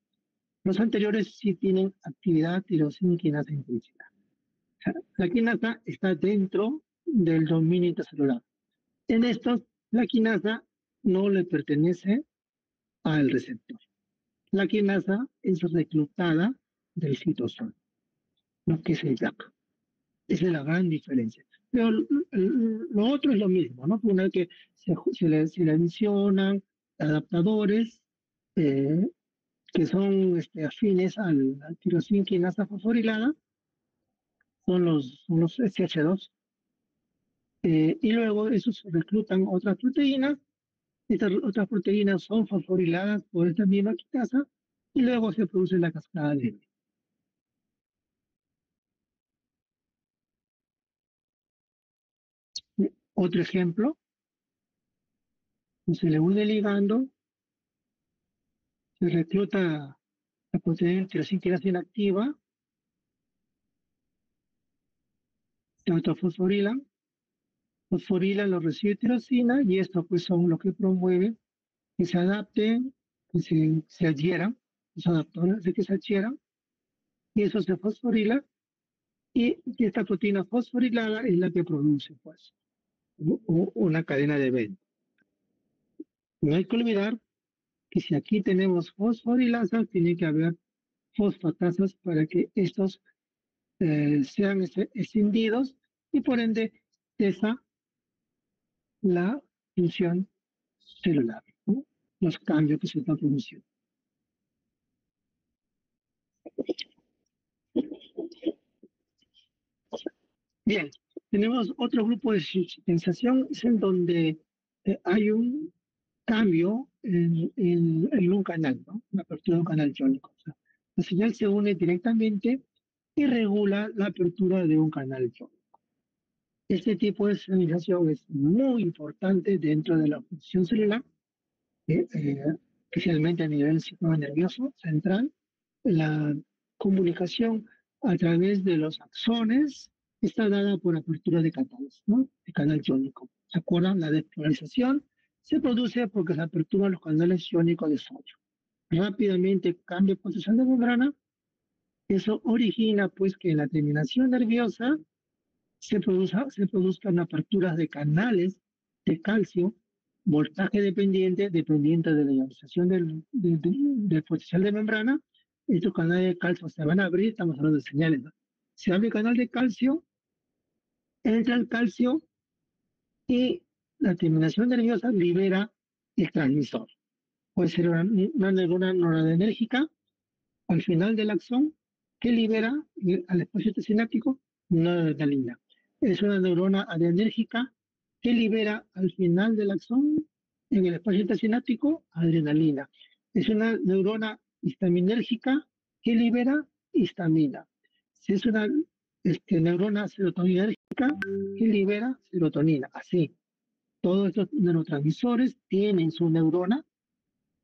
Los anteriores sí tienen actividad tirosinquinasa intrínseca. O sea, la quinasa está dentro del dominio intracelular. En estos, la quinasa no le pertenece al receptor. La quinasa es reclutada del citosol, lo que es el JAK. Esa es la gran diferencia. Pero lo otro es lo mismo, ¿no? Una vez que se le adicionan adaptadores eh, que son afines al tirosina quinasa fosforilada, son los SH2, y luego esos reclutan otras proteínas. Estas otras proteínas son fosforiladas por esta misma quinasa y luego se produce la cascada de M. Otro ejemplo, se le une el ligando, se recluta la proteína tirosina inactiva, se autofosforilan, fosforilan los residuos de tirosina y esto pues son lo que promueve que se adapten, que se adhieran, los adaptadores de que se adhieran, y eso se fosforila, y esta proteína fosforilada es la que produce pues una cadena de evento. No hay que olvidar que si aquí tenemos fosforilasa, tiene que haber fosfatasas para que estos sean escindidos y por ende cesa la función celular, ¿no? Los cambios que se están produciendo. Bien, tenemos otro grupo de sensación, es en donde hay un cambio en un canal, ¿no? La apertura de un canal iónico. O sea, la señal se une directamente y regula la apertura de un canal iónico. Este tipo de señalización es muy importante dentro de la función celular, especialmente a nivel del sistema nervioso central. La comunicación a través de los axones está dada por apertura de canales, ¿no? De canal iónico. ¿Se acuerdan? La despolarización se produce porque se aperturan los canales iónicos de sodio. Rápidamente cambia posición de membrana. Eso origina pues que en la terminación nerviosa se produzcan aperturas de canales de calcio, voltaje dependiente, dependiente de la ionización del potencial de membrana. Estos canales de calcio se van a abrir, estamos hablando de señales, ¿no? Se abre el canal de calcio, entra el calcio y la terminación nerviosa libera el transmisor. Puede ser una neurona noradrenérgica al final del axón que libera al espacio sináptico noradrenalina. Es una neurona adrenérgica que libera al final del axón en el espacio sináptico adrenalina. Es una neurona histaminérgica que libera histamina. Es una neurona serotoninérgica que libera serotonina. Así, todos estos neurotransmisores tienen su neurona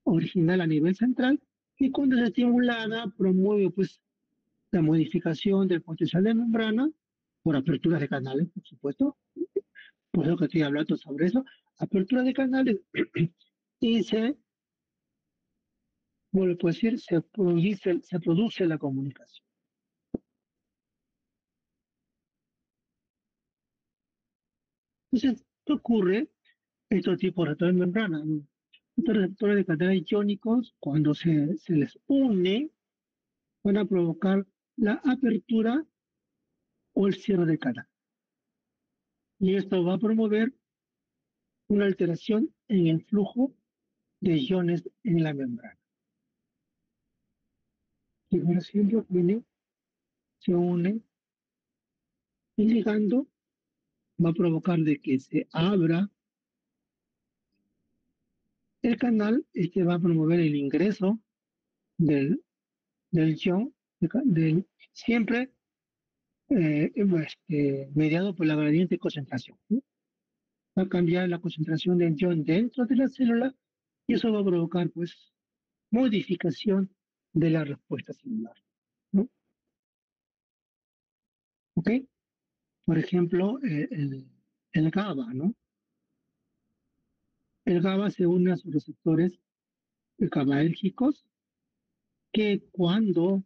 original a nivel central que cuando es estimulada promueve pues la modificación del potencial de membrana por aperturas de canales, por supuesto, por eso que estoy hablando sobre eso, apertura de canales y bueno, pues decir, se produce la comunicación. Entonces, ¿qué ocurre? Estos tipos de receptores de membrana, ¿no? Estos receptores de canales iónicos, cuando se les une, van a provocar la apertura o el cierre del canal. Y esto va a promover una alteración en el flujo de iones en la membrana. Y por ejemplo, viene, se une y ligando va a provocar de que se abra el canal, este va a promover el ingreso del ion, siempre mediado por la gradiente de concentración, ¿no? Va a cambiar la concentración del ion dentro de la célula y eso va a provocar pues modificación de la respuesta celular, ¿no? ¿Ok? Por ejemplo, el GABA, ¿no? El GABA se une a sus receptores GABAérgicos que cuando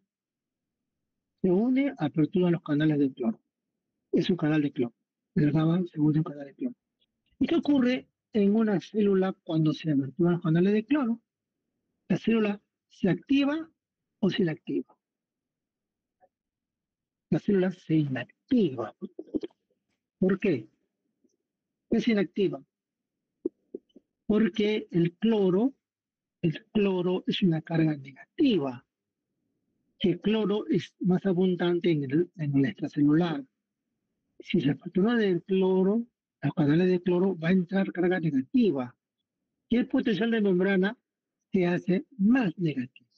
se une apertura los canales de cloro. Es un canal de cloro. El GABA se une a un canal de cloro. ¿Y qué ocurre en una célula cuando se aperturan los canales de cloro? La célula se activa o se inactiva. La célula se inactiva. ¿Por qué? Es inactiva porque el cloro es una carga negativa, que el cloro es más abundante en el extracelular. Si se apertura del cloro, los canales de cloro, va a entrar carga negativa y el potencial de membrana se hace más negativo.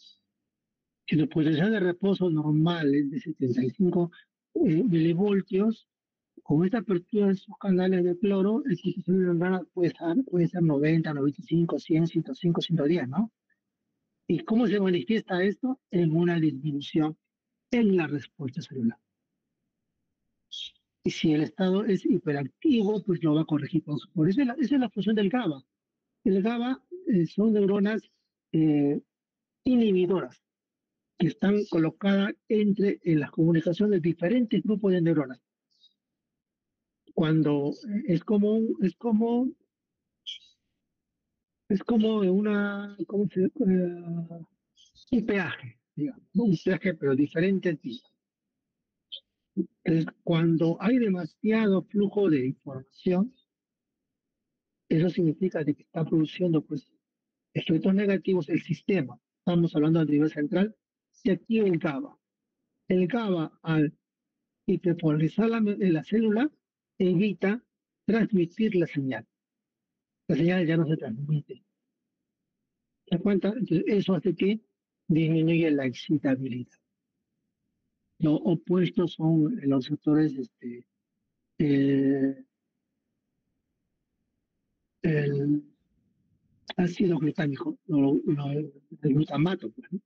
Si el potencial de reposo normal es de 75 milivoltios, con esta apertura de esos canales de cloro, el potencial de membrana puede ser 90, 95, 100, 105, 110, ¿no? ¿Y cómo se manifiesta esto? En una disminución en la respuesta celular. Y si el estado es hiperactivo, pues lo va a corregir con su por eso esa es la función del GABA. El GABA son neuronas eh, inhibidoras que están colocadas entre en la comunicación de diferentes grupos de neuronas. Cuando es como una, ¿cómo se, un peaje, digamos, ¿no? Un peaje, pero diferente tipo. Cuando hay demasiado flujo de información, eso significa de que está produciendo pues, efectos negativos el sistema. Estamos hablando a nivel central, se activa el GABA. El GABA, al hiperpolarizar la célula, evita transmitir la señal. La señal ya no se transmite. ¿Te das cuenta? Entonces, eso hace que disminuye la excitabilidad. Los opuestos son los receptores eh, el ácido glutámico, el glutamato. Pues, ¿no?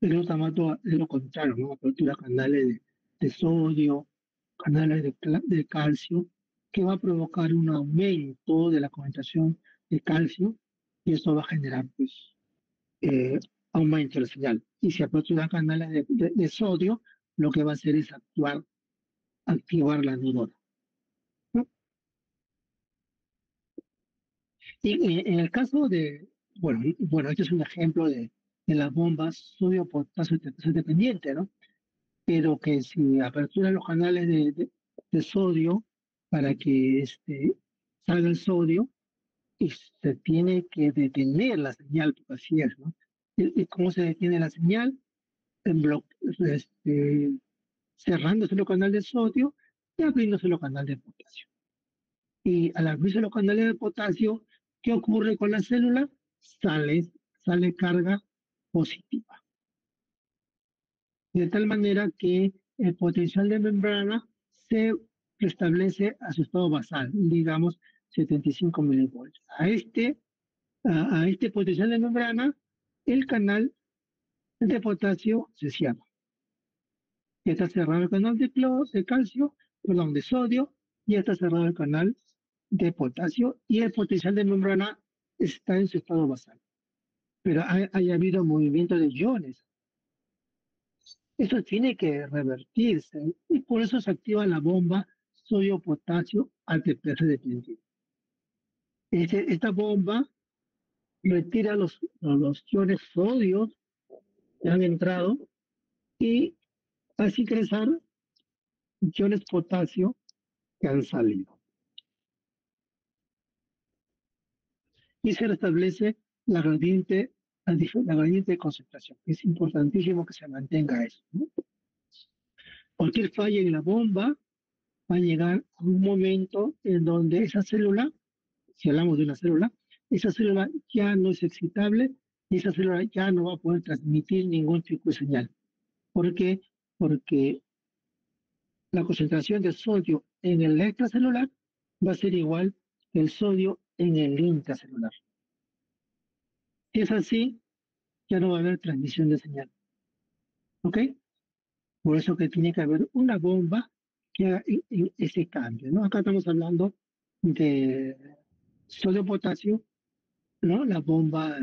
El glutamato es lo contrario, ¿no? Apertura canales de sodio, canales de calcio, que va a provocar un aumento de la concentración de calcio y eso va a generar pues, eh, aumento de la señal. Y si apertura canales de sodio, lo que va a hacer es activar la neurona. ¿No? Y en el caso bueno, este es un ejemplo de las bombas sodio-potasio dependiente, ¿no? Pero que si apertura los canales de sodio para que salga el sodio, y se tiene que detener la señal, porque así es, ¿no? ¿Y cómo se detiene la señal? En este, cerrándose el canal de sodio y abriéndose el canal de potasio. Y al abrirse los canales de potasio, ¿qué ocurre con la célula? Sale carga positiva. De tal manera que el potencial de membrana se restablece a su estado basal, digamos 75 milivoltios. A este potencial de membrana, el canal de potasio se cierra. Ya está cerrado el canal de calcio, perdón, de sodio, ya está cerrado el canal de potasio y el potencial de membrana está en su estado basal. Pero ha habido movimiento de iones. Eso tiene que revertirse y por eso se activa la bomba sodio-potasio ATP dependiente. Esta bomba retira los iones sodio que han entrado y hace ingresar iones potasio que han salido. Y se restablece la gradiente, la gradiente de concentración. Es importantísimo que se mantenga eso, ¿no? Cualquier falla en la bomba va a llegar a un momento en donde esa célula, si hablamos de una célula, esa célula ya no es excitable y esa célula ya no va a poder transmitir ningún tipo de señal. ¿Por qué? Porque la concentración de sodio en el extracelular va a ser igual que el sodio en el intracelular. Si es así, ya no va a haber transmisión de señal. ¿Ok? Por eso que tiene que haber una bomba que haga ese cambio, ¿no? Acá estamos hablando de sodio-potasio, ¿no? La bomba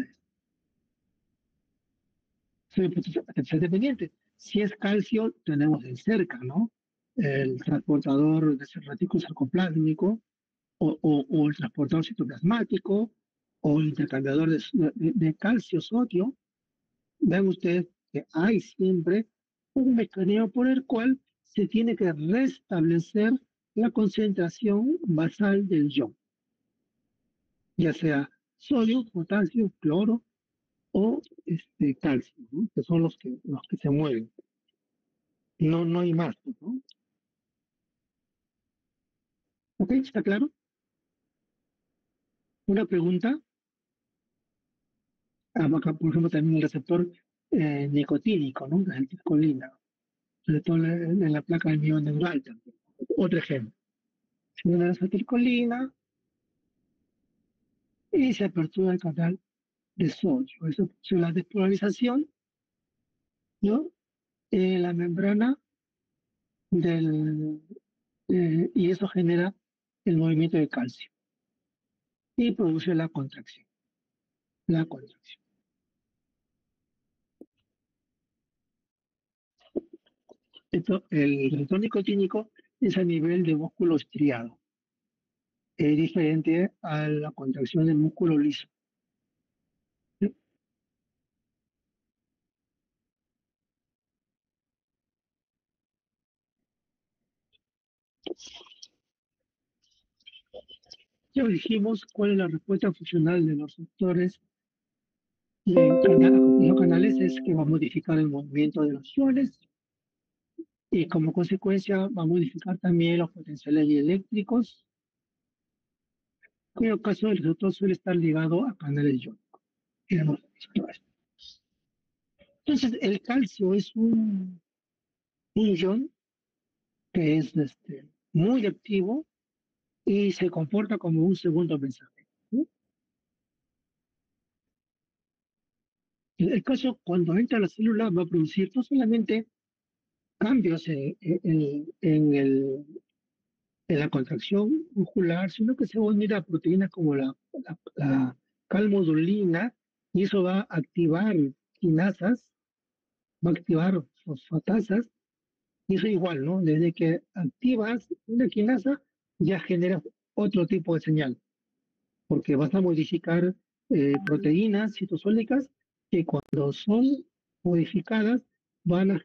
sodio-potasio dependiente. Si es calcio, tenemos el cerca, ¿no? El transportador de ese retículo sarcoplásmico o el transportador citoplasmático o el intercambiador de calcio-sodio. Ven ustedes que hay siempre un mecanismo por el cual se tiene que restablecer la concentración basal del ion, ya sea sodio, potasio, cloro o calcio, ¿no? Que son los que se mueven. No, no hay más, ¿no? ¿Ok? ¿Está claro? Una pregunta. Acá, por ejemplo, también el receptor nicotínico, ¿no? La acetilcolina, sobre todo en la placa del mión neural también. Otro ejemplo. Si una acetilcolina y se apertura el canal de sodio. Eso es la despolarización, ¿no? En la membrana del, y eso genera el movimiento de calcio y produce la contracción. La contracción. Esto, el retorno nicotínico es a nivel de músculo estriado. Es diferente a la contracción del músculo liso. Ya dijimos cuál es la respuesta funcional de los receptores de los canales, es que va a modificar el movimiento de los iones y como consecuencia va a modificar también los potenciales dieléctricos, cuyo caso el receptor suele estar ligado a canales iónicos. Entonces, el calcio es un ion que es muy activo y se comporta como un segundo mensaje. ¿Sí? El calcio, cuando entra a la célula, va a producir no solamente cambios en la contracción muscular, sino que se van a unir a proteínas como la calmodulina, y eso va a activar quinasas, va a activar fosfatasas, y eso igual, ¿no? Desde que activas una quinasa, ya generas otro tipo de señal, porque vas a modificar proteínas citosólicas que cuando son modificadas van a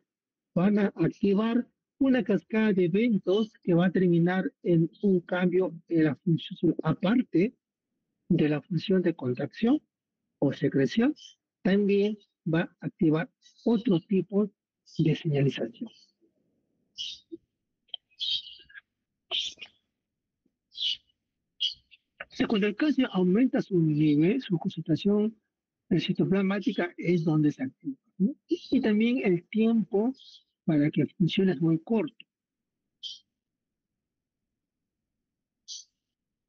van a activar una cascada de eventos que va a terminar en un cambio en la función, aparte de la función de contracción o secreción, también va a activar otro tipo de señalización. O sea, cuando el calcio aumenta su nivel, su concentración citoplasmática es donde se activa, ¿no? Y también el tiempo para que funcione es muy corto.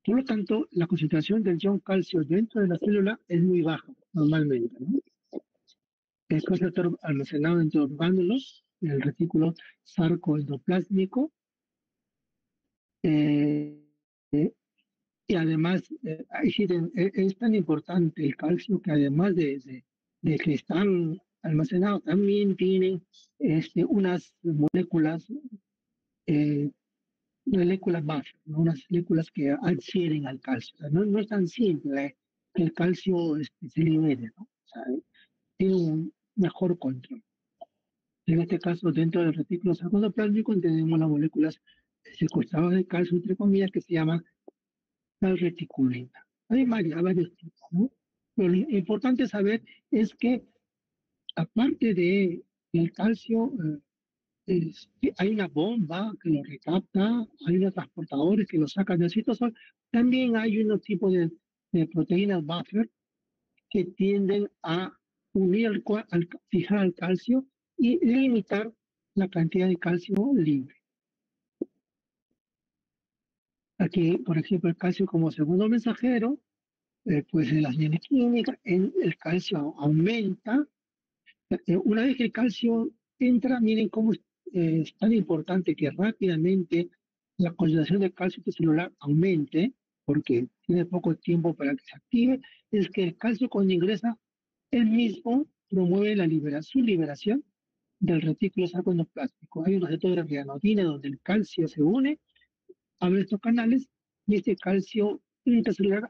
Por lo tanto, la concentración del ion calcio dentro de la célula es muy baja, normalmente, ¿no? El calcio está almacenado entre orgánulos, en el retículo sarcoendoplásmico, eh, eh, y además es tan importante el calcio que además de que están almacenados, también tienen unas moléculas eh, moléculas buffer, ¿no? Unas moléculas que adhieren al calcio. O sea, no es tan simple que el calcio se libere, ¿no? O sea, tiene un mejor control. En este caso, dentro del retículo sarcoplásmico tenemos las moléculas secuestradas de calcio, entre comillas, que se llaman calreticulina. Hay varios tipos, ¿no? Pero lo importante saber es que, aparte del calcio, hay una bomba que lo recapta, hay unos transportadores que lo sacan del citosol, también hay unos tipos de proteínas buffer que tienden a unir fijar al calcio y limitar la cantidad de calcio libre. Aquí, por ejemplo, el calcio como segundo mensajero, pues en las señales químicas, el calcio aumenta. Una vez que el calcio entra, miren cómo es tan importante que rápidamente la concentración de calcio celular aumente, porque tiene poco tiempo para que se active, es que el calcio cuando ingresa, él mismo promueve su liberación del retículo sarcoendoplástico. Hay un receptor de granadina donde el calcio se une, abre estos canales y este calcio intracelular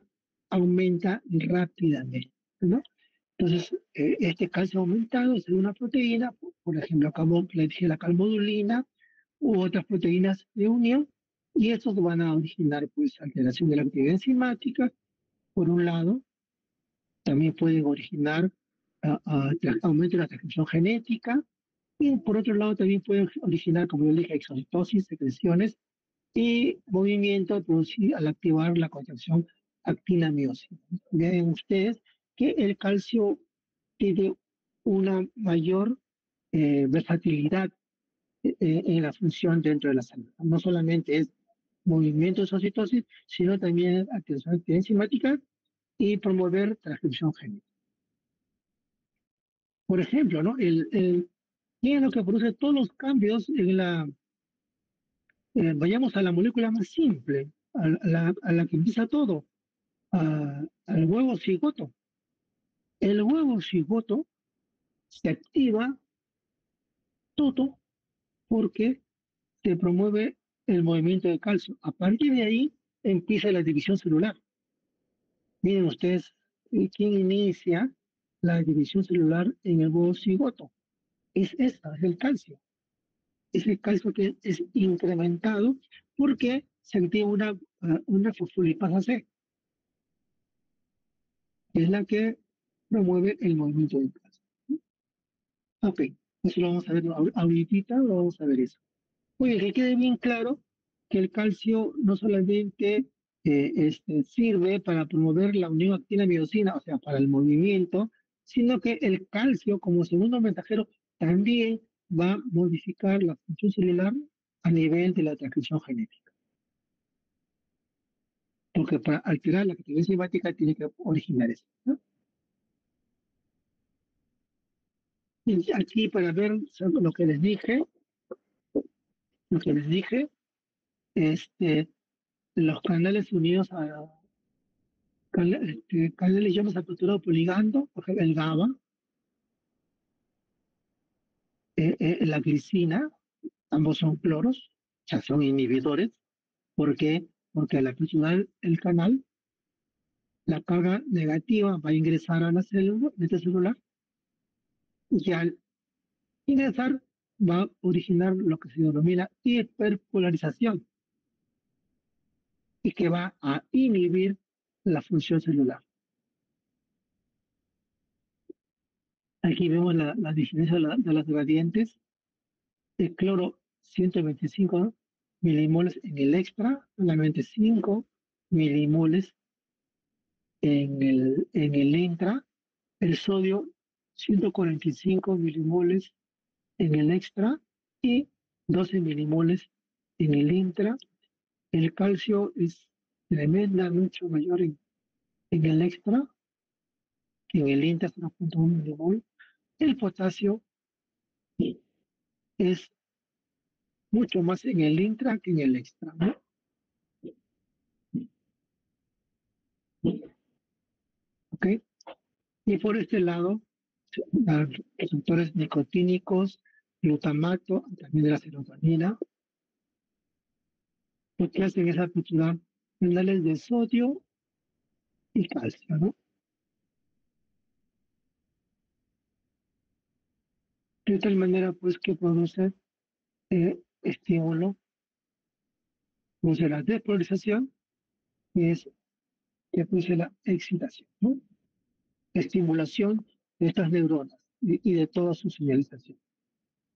aumenta rápidamente, ¿no? Entonces, este calcio aumentado es una proteína, por ejemplo, acabo le dije la calmodulina u otras proteínas de unión, y estos van a originar pues alteración de la actividad enzimática, por un lado, también pueden originar aumento de la transcripción genética, y por otro lado también pueden originar, como yo dije, exocitosis, secreciones y movimiento producido al activar la contracción actina-miósina. Vean ustedes que el calcio tiene una mayor versatilidad en la función dentro de la célula. No solamente es movimiento de citosis, sino también activación enzimática y promover transcripción genética. Por ejemplo, ¿no? ¿Qué es lo que produce todos los cambios Vayamos a la molécula más simple, a la que empieza todo, al huevo cigoto. El huevo cigoto se activa todo porque se promueve el movimiento de calcio. A partir de ahí empieza la división celular. Miren ustedes, ¿quién inicia la división celular en el huevo cigoto? Es esta, es el calcio. Es el calcio que es incrementado porque se activa una fosfolipasa C, que es la que promueve el movimiento del calcio. Ok, eso lo vamos a ver ahorita, lo vamos a ver eso. Oye, que quede bien claro que el calcio no solamente sirve para promover la unión actina-miosina, o sea, para el movimiento, sino que el calcio, como segundo mensajero, también va a modificar la función celular a nivel de la transcripción genética. Porque para alterar la categoría enzimática tiene que originar eso, ¿no? Y aquí para ver lo que les dije, este, los canales unidos a canales llamas aperturado por ligando, por ejemplo, el GABA, la glicina, ambos son cloros, o sea, son inhibidores. ¿Por qué? Porque al aperturar el canal, la carga negativa va a ingresar a la célula, celular, y al ingresar va a originar lo que se denomina hiperpolarización y que va a inhibir la función celular. Aquí vemos la diferencia de las gradientes. El cloro 125 milimoles en el extra, solamente 5 milimoles en el intra. El sodio 145 milimoles en el extra y 12 milimoles en el intra. El calcio es tremenda, mucho mayor en el extra que en el intra, 0.1 milimol. El potasio es mucho más en el intra que en el extra, ¿no? ¿Ok? Y por este lado, los receptores nicotínicos, glutamato, también de la serotonina, lo que hacen es aperturar canales de sodio y calcio, ¿no? De tal manera, pues, que produce estímulo, produce la despolarización, y es que produce la excitación, ¿no? Estimulación de estas neuronas y de toda su señalización.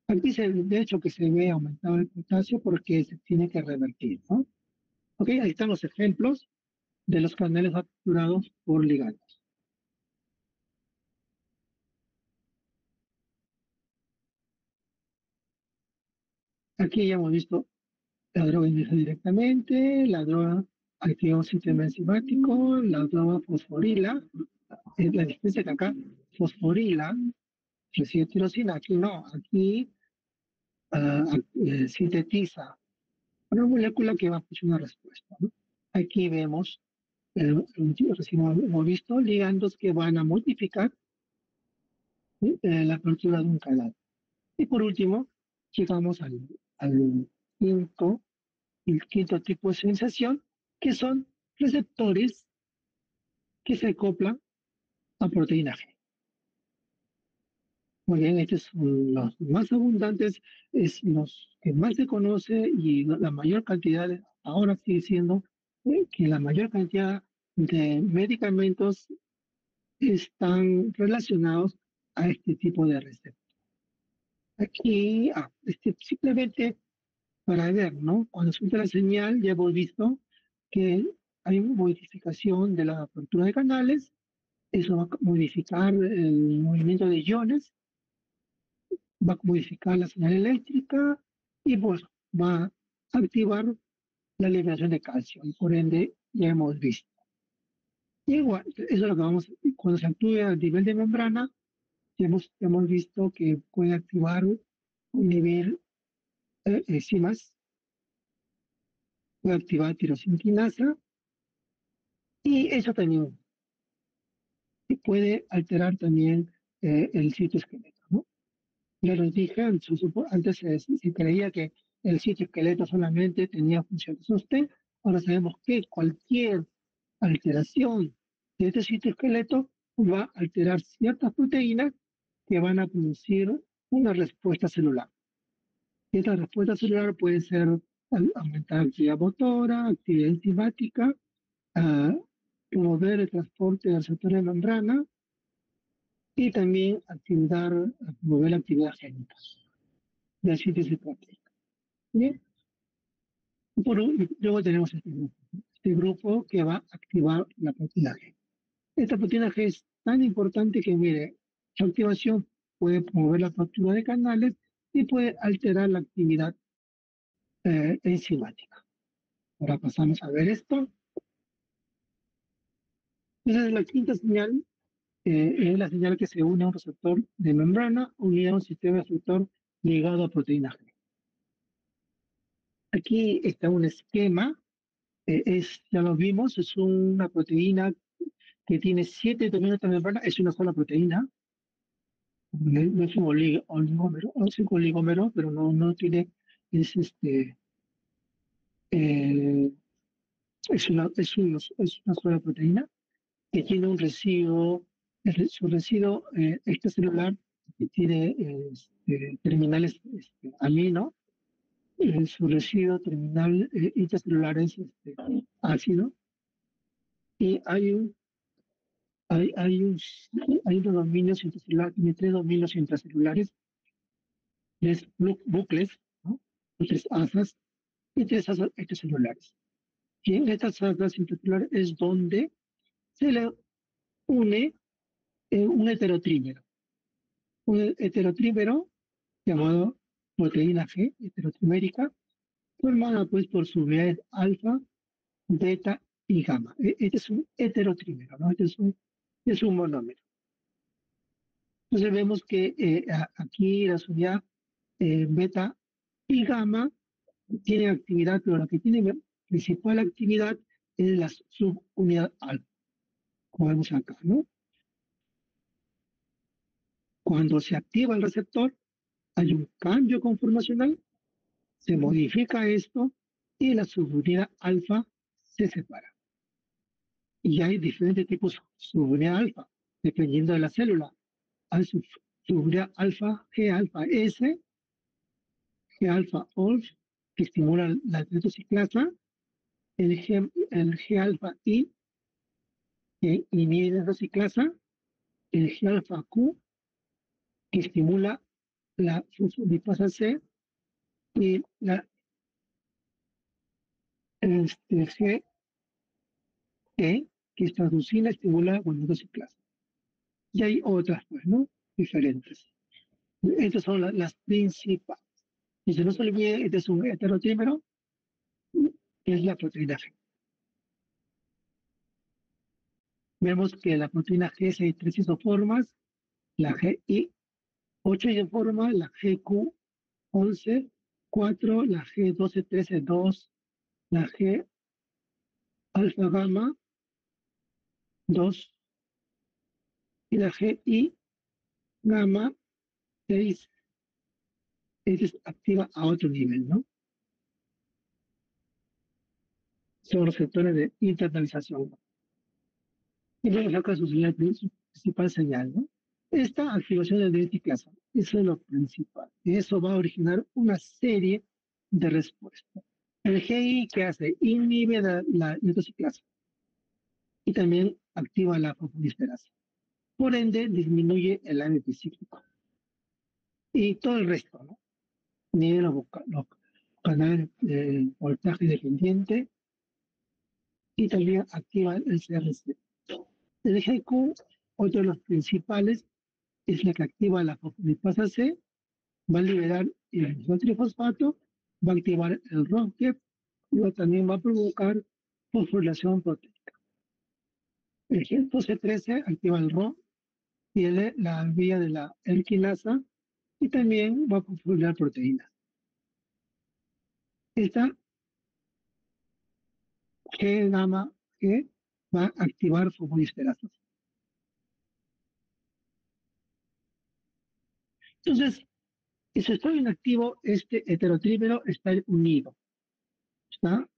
Aquí de hecho que se ve aumentado el potasio porque se tiene que revertir, ¿no? Ok, ahí están los ejemplos de los canales capturados por ligandos. Aquí ya hemos visto la droga ingresa directamente, la droga activa un sistema enzimático, la droga fosforila, la diferencia que acá fosforila recibe tirosina, aquí no, aquí sintetiza una molécula que va a funcionar respuesta, ¿no? Aquí vemos, recién hemos visto ligandos que van a modificar la apertura de un canal. Y por último, llegamos al quinto, el quinto tipo de sensación, que son receptores que se acoplan a proteína G. Muy bien, estos son los más abundantes, es los que más se conoce y la mayor cantidad, ahora sigue siendo que la mayor cantidad de medicamentos están relacionados a este tipo de receptores. Aquí, simplemente para ver, ¿no? Cuando suelta la señal, ya hemos visto que hay modificación de la apertura de canales, eso va a modificar el movimiento de iones, va a modificar la señal eléctrica y pues va a activar la liberación de calcio y por ende ya hemos visto. Y igual, eso es lo que vamos, cuando se actúe a nivel de membrana, hemos visto que puede activar un nivel enzimas puede activar tirosinquinasa y eso también puede alterar también el citoesqueleto, ¿no? Ya les dije, antes se creía que el citoesqueleto solamente tenía función de sostén, ahora sabemos que cualquier alteración de este citoesqueleto va a alterar ciertas proteínas que van a producir una respuesta celular. Y esta respuesta celular puede ser aumentar actividad motora, actividad enzimática, promover el transporte del receptor de membrana y también promover la actividad génica de la síntesis proteica. Bien, luego tenemos este grupo que va a activar la proteína G. Esta proteína G es tan importante que, mire, su activación puede promover la fractura de canales y puede alterar la actividad enzimática. Ahora pasamos a ver esto. Esa es la quinta señal, es la señal que se une a un receptor de membrana unido a un sistema efector ligado a proteína G. Aquí está un esquema, ya lo vimos, es una proteína que tiene 7 dominios de membrana, es una sola proteína, no es un oligómero, es un oligómero, pero no tiene, es eh, es una sola proteína que tiene un residuo, su residuo extracelular que tiene terminales amino, su residuo terminal intracelular es ácido, y hay un, hay unos dominios intracelulares, tiene 3 dominios intracelulares, 3 bucles, ¿no? 3 asas y 3 asas extracelulares. Y en estas asas intracelulares es donde se le une un heterotrímero. Un heterotrímero llamado proteína G, heterotrimérica, formada pues por sus unidades alfa, beta y gamma. Este es un heterotrímero, ¿no? Es un monómero. Entonces vemos que aquí las unidades beta y gamma tienen actividad, pero la que tiene principal actividad es la subunidad alfa, como vemos acá, ¿no? Cuando se activa el receptor, hay un cambio conformacional, se modifica esto y la subunidad alfa se separa. Y hay diferentes tipos de subunidad alfa, dependiendo de la célula. Hay subunidad alfa, G alfa S, G alfa OLF, que estimula la citociclasa, el G alfa I, que inhibe la citociclasa, el G alfa Q, que estimula la fosfolipasa C, y G E, que es traducina, estimula la guanidociclasa. Y hay otras, pues, ¿no? Diferentes. Estas son las principales. Y si no se olvide, este es un heterotrímero, que es la proteína G. Vemos que la proteína G hay 3 isoformas, la GI, 8 isoformas, la GQ11, 4, la G12, 2, la G alfa gamma 2 y la GI gamma 6. Es activa a otro nivel, ¿no? Son receptores de internalización. Y vemos acá su principal señal, ¿no? Esta activación de denticlasa, eso es lo principal. Y eso va a originar una serie de respuestas. El GI, ¿qué hace? Inhibe la nitrociclasa y también activa la fosfodiesterasa. Por ende, disminuye el AMP cíclico. Y todo el resto, ¿no? Nivel los canales de voltaje dependiente y también activa el CRC. El GQ, otro de los principales, es la que activa la fosfolipasa C, va a liberar el trifosfato, va a activar el RONCEP y también va a provocar fosforilación proteica. El gen 1213 activa el RON, tiene la vía de la erquinasa y también va a fosforilar proteínas. Esta G gamma G va a activar fosfodiesterasa. Entonces, en su estado inactivo, este heterotrímero está unido, está,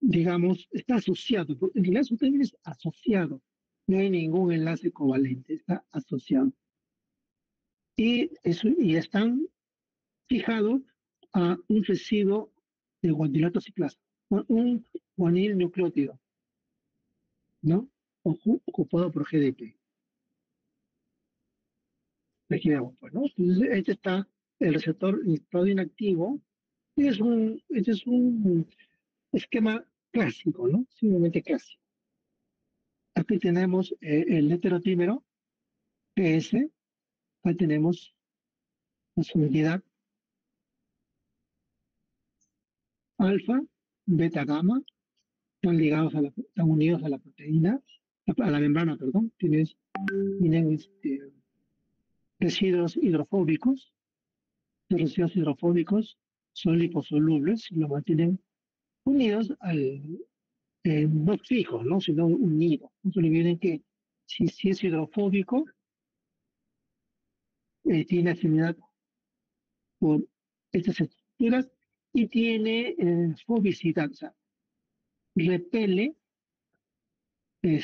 digamos, está asociado. En realidad su término es asociado. No hay ningún enlace covalente, está asociado. Y están fijados a un residuo de guanilato ciclasa, un guanil nucleótido, ¿no? Ocupado por GDP. Aquí vemos, pues, ¿no? Entonces, este está el receptor en estado inactivo. Este es un esquema clásico, ¿no? Simplemente clásico. Aquí tenemos el heterotímero, PS, ahí tenemos la solubilidad alfa, beta, gamma, están ligados están unidos a la proteína, a la membrana, perdón, tienen residuos hidrofóbicos, los residuos hidrofóbicos son liposolubles y lo mantienen unidos no fijos, ¿no? Sino unidos. Entonces olviden que si es hidrofóbico, tiene afinidad por estas estructuras y tiene fobicidad, o sea, repele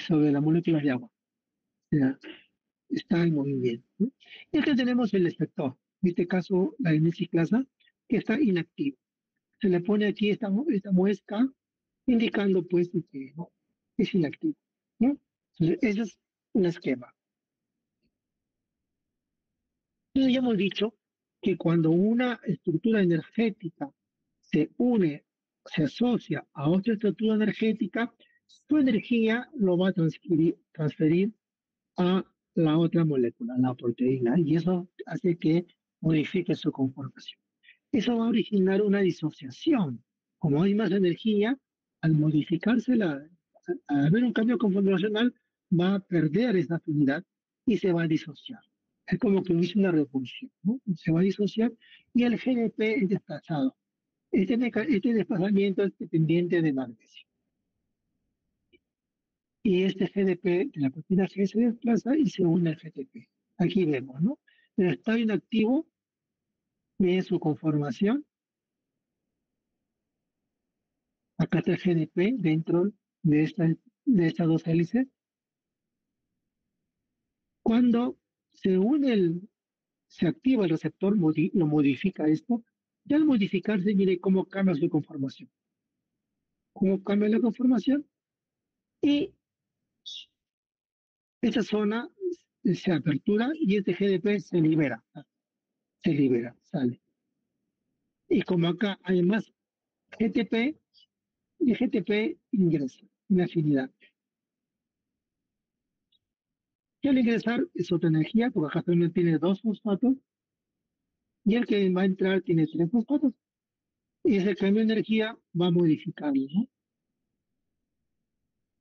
sobre la molécula de agua. O sea, está en movimiento, ¿no? Y acá tenemos el efector, en este caso la enesiclasa, que está inactiva. Se le pone aquí esta muesca indicando pues que no, es inactivo, ¿no? Entonces, ese es un esquema. Entonces ya hemos dicho que cuando una estructura energética se une, se asocia a otra estructura energética, su energía lo va a transferir a la otra molécula, la proteína, y eso hace que modifique su conformación. Eso va a originar una disociación. Como hay más energía, al modificarse al haber un cambio conformacional, va a perder esa afinidad y se va a disociar. Es como que hubiese una repulsión, ¿no? Se va a disociar y el GDP es desplazado. Este desplazamiento es dependiente de magnesio. Y este GDP de la proteína G se desplaza y se une al GTP. Aquí vemos, ¿no? En el estado inactivo, ve su conformación. Acá está el GDP dentro de estas dos hélices. Cuando se activa el receptor, lo modifica esto. Y al modificarse, mire cómo cambia su conformación. Cómo cambia la conformación y esa zona se apertura y este GDP se libera, sale. Y como acá hay más GTP, y GTP ingresa en afinidad. Y al ingresar es otra energía, porque acá también tiene dos fosfatos, y el que va a entrar tiene tres fosfatos. Y ese cambio de energía va a modificarlo, ¿no?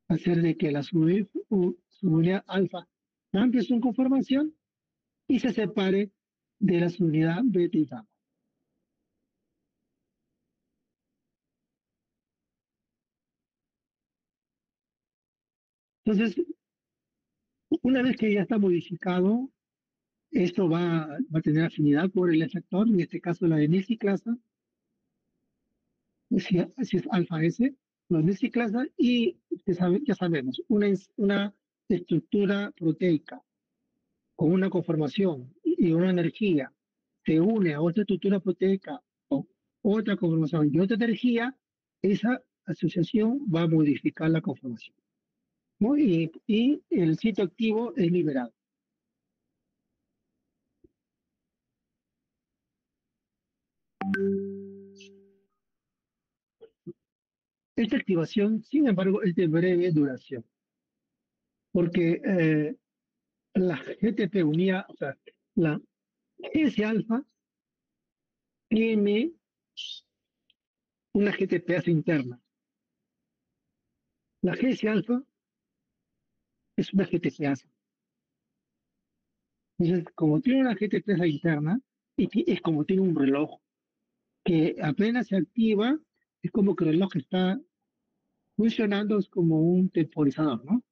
Hacer de que la subunidad alfa cambie su conformación y se separe de la subunidad beta y gamma. Entonces, una vez que ya está modificado, esto va a tener afinidad por el efector, en este caso la enilciclasa, si es alfa S, la enilciclasa, y ya sabemos, una estructura proteica con una conformación y una energía se une a otra estructura proteica o otra conformación y otra energía, esa asociación va a modificar la conformación, ¿no? Y el sitio activo es liberado. Esta activación, sin embargo, es de breve duración, porque la GTP unida, o sea, la S alfa tiene una GTPase interna. La GS alfa es una GTPase. Entonces, como tiene una GTPase interna, es como tiene un reloj que apenas se activa, es como que el reloj está funcionando es como un temporizador, ¿no?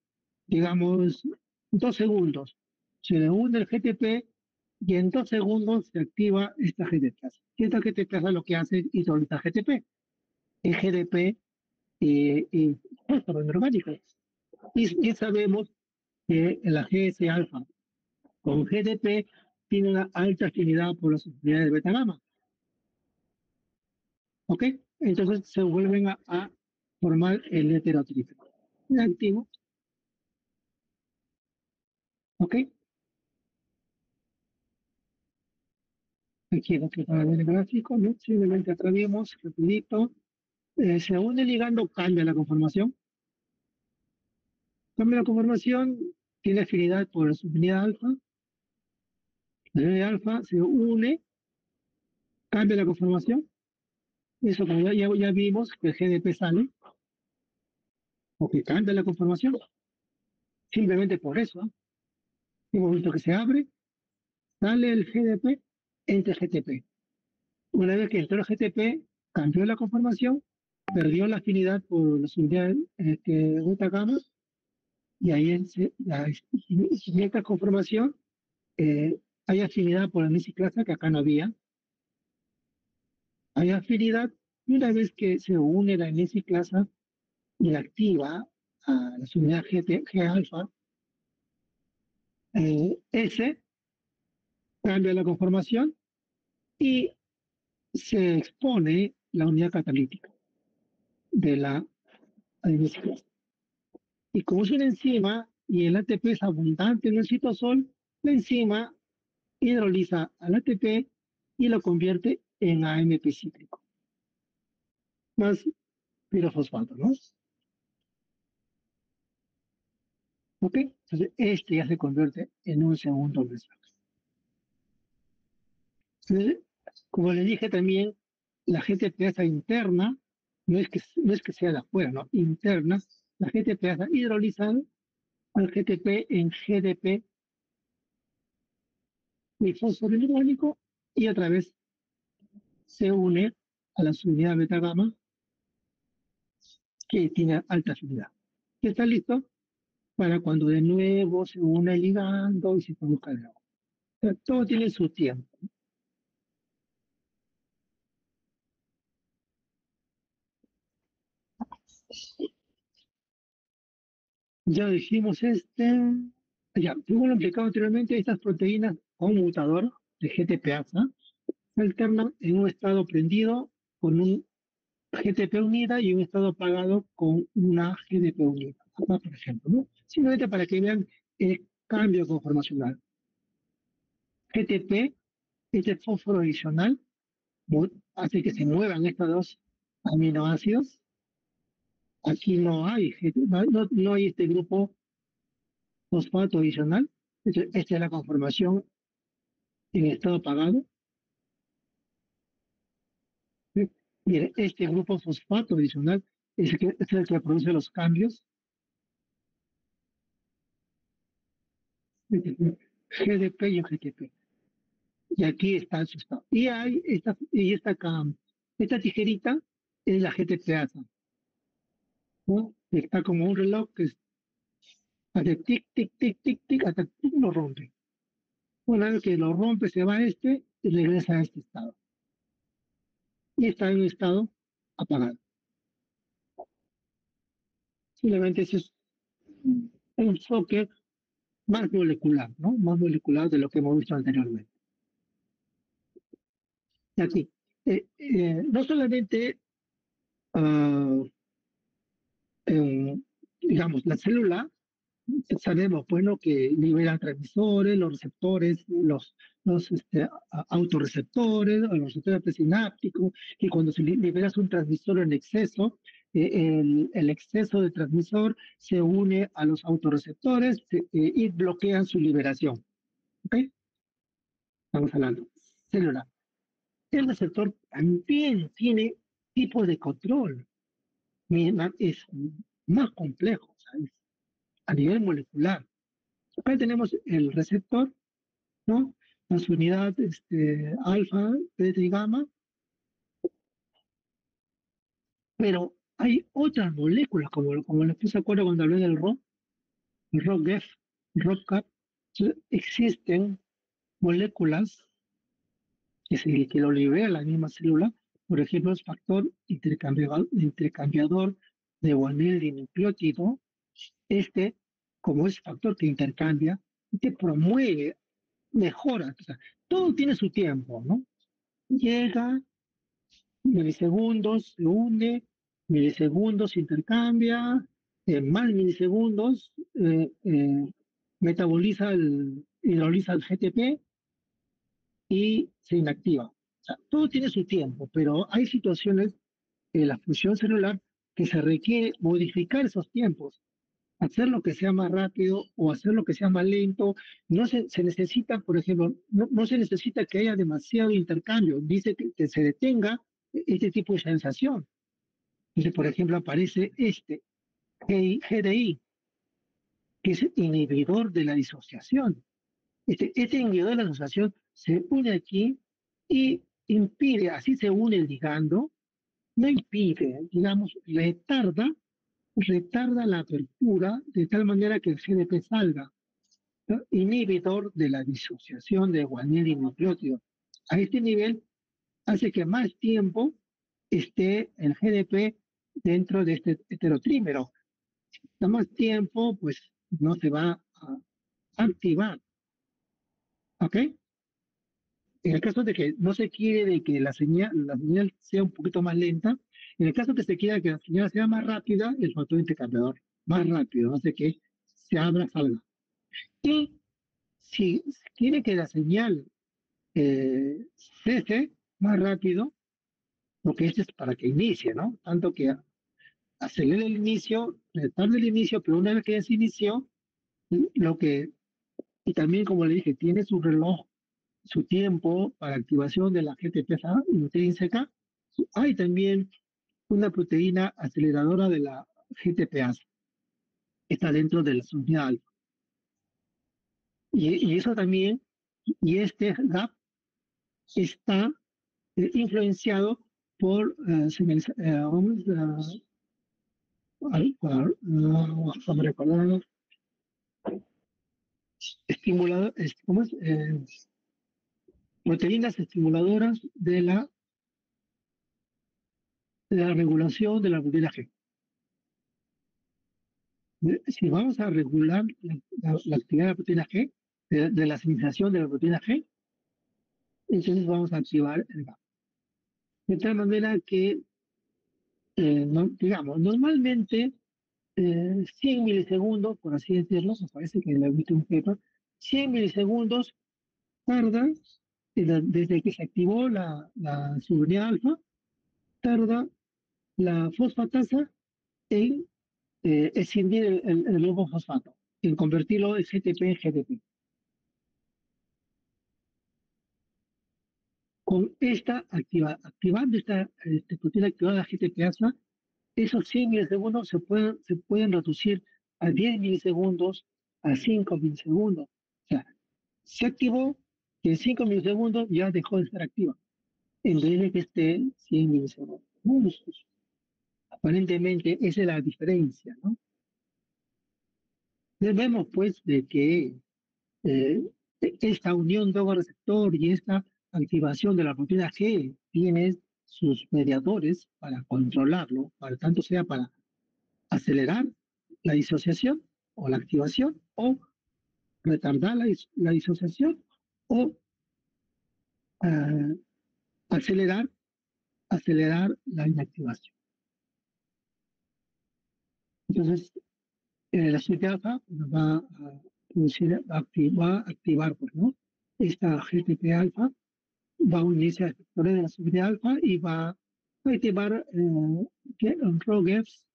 Digamos, 2 segundos. Se le une el GTP y en 2 segundos se activa esta GTP. Y esta GTP lo que hace es hidrolizar GTP. El GDP fósforo inorgánico. Y sabemos que la GS alfa con GDP tiene una alta afinidad por las unidades beta gamma. ¿Ok? Entonces se vuelven a formar el heterotrífero. El activo. ¿Ok? Aquí lo que para ver el gráfico, ¿no? Simplemente acá vemos, rapidito. Según el ligando, cambia la conformación. Cambia la conformación, tiene afinidad por la subunidad alfa. La unidad alfa se une, cambia la conformación. Eso como ya vimos que el GDP sale, o que cambia la conformación. Simplemente por eso, ¿no? Hemos visto que se abre, sale el GDP, entra el GTP. Una vez que entró el GTP, cambió la conformación, perdió la afinidad por las unidades beta gamma, y ahí en esta conformación hay afinidad por la mesiclasa que acá no había. Hay afinidad y una vez que se une la mesiclasa y la activa a la unidad G alfa, S cambia la conformación y se expone la unidad catalítica de la mesiclasa. Y como es una enzima y el ATP es abundante en el citosol, la enzima hidroliza al ATP y lo convierte en AMP cíclico, más pirofosfato, ¿no? ¿Ok? Entonces, este ya se convierte en un segundo mensaje. Entonces, como les dije también, la GTPasa interna, no es que sea de afuera, no, interna, la GTPasa hidrolizada al GTP en GDP y fósforo inorgánico y otra vez se une a la unidad beta gamma que tiene alta afinidad. Y está listo para cuando de nuevo se une el ligando y se produzca el agua. O sea, todo tiene su tiempo. Ya dijimos ya, según lo explicado anteriormente, estas proteínas con mutador de GTPasa se alternan en un estado prendido con un GTP unida y un estado apagado con una GDP unida. Acá, por ejemplo, ¿no? Simplemente para que vean el cambio conformacional. GTP, este fósforo adicional, hace que se muevan estos dos aminoácidos. Aquí no hay, no hay este grupo fosfato adicional. Esta es la conformación en estado apagado. ¿Sí? Mire, este grupo fosfato adicional es el que produce los cambios. GDP y GTP. Y aquí está su estado. Y hay esta tijerita es la GTPasa, ¿no? Está como un reloj que hace tic, tic, tic, tic, tic, hasta que lo rompe. Una vez que lo rompe, se va a y regresa a este estado. Y está en un estado apagado. Simplemente ese es un enfoque más molecular, ¿no? Más molecular de lo que hemos visto anteriormente. Y aquí, no solamente, uh, digamos, la célula, sabemos, bueno, que libera transmisores, los receptores, los autorreceptores, los receptores presinápticos, y cuando se liberas un transmisor en exceso, el exceso de transmisor se une a los autorreceptores y bloquean su liberación. ¿Ok? Estamos hablando. Célula. El receptor también tiene tipos de control. Es más complejo, ¿sabes? A nivel molecular. Acá tenemos el receptor, ¿no? Las unidades alfa, beta y gamma, pero hay otras moléculas, como les puse acuerdo cuando hablé del ROC, el ROCGEF, ROCCAP, existen moléculas que lo libera la misma célula, por ejemplo, el factor intercambiador de guanil dinucleótido. Este, como es factor que intercambia, te promueve, mejora. O sea, todo tiene su tiempo, ¿no? Llega, milisegundos, se une, milisegundos intercambia, más milisegundos metaboliza hidroliza el GTP y se inactiva. O sea, todo tiene su tiempo, pero hay situaciones en la función celular que se requiere modificar esos tiempos, hacer lo que sea más rápido o hacer lo que sea más lento. No se necesita, por ejemplo, no se necesita que haya demasiado intercambio. Dice que se detenga este tipo de sensación. Entonces, por ejemplo, aparece este GDI, que es inhibidor de la disociación. Este inhibidor de la asociación se une aquí y impide, así se une el ligando, no impide, digamos, retarda la apertura de tal manera que el GDP salga, ¿no? Inhibidor de la disociación de guanil y nucleótido. A este nivel hace que más tiempo esté el GDP dentro de este heterotrímero. Si está más tiempo, pues no se va a activar, ¿ok? En el caso de que no se quiere de que la señal sea un poquito más lenta, en el caso que se quiera que la señal sea más rápida, el factor intercambiador, más rápido, hace que se abra, salga. Y si quiere que la señal cese más rápido, porque esto es para que inicie, ¿no? Tanto que acelere el inicio, retarde el inicio, pero una vez que ya se inició, lo que, y también como le dije, tiene su reloj, su tiempo para activación de la GTPasa intrínseca. Hay también una proteína aceleradora de la GTPasa, está dentro de la unidad alfa. Y eso también, y este gap está influenciado por vamos a recordar, ¿cómo es? Proteínas estimuladoras de la regulación de la proteína G. Si vamos a regular la actividad de la proteína G, de la sensación de la proteína G, entonces vamos a activar el GAP. De tal manera que, digamos, normalmente 100 milisegundos, por así decirlo, me parece que le visto un paper, 100 milisegundos tarda desde que se activó la subunidad alfa, tarda la fosfatasa en escindir el grupo fosfato, en convertirlo de GTP en GTP. Con activando esta proteína activada GTPasa, esos 100 milisegundos se pueden reducir a 10 milisegundos, a 5 milisegundos. O sea, se activó y en 5 milisegundos ya dejó de estar activa, en vez de que esté 100 milisegundos. Aparentemente esa es la diferencia, ¿no? Vemos pues de que eh, esta unión de receptor y esta activación de la proteína G tiene sus mediadores para controlarlo, para tanto sea para acelerar la disociación o la activación o retardar la disociación o uh, acelerar la inactivación. Entonces, la suite alfa va a producir, va a activar pues, ¿no? Esta GTP alfa, va a unirse a efectores de la suite alfa y va a activar ROGEFs,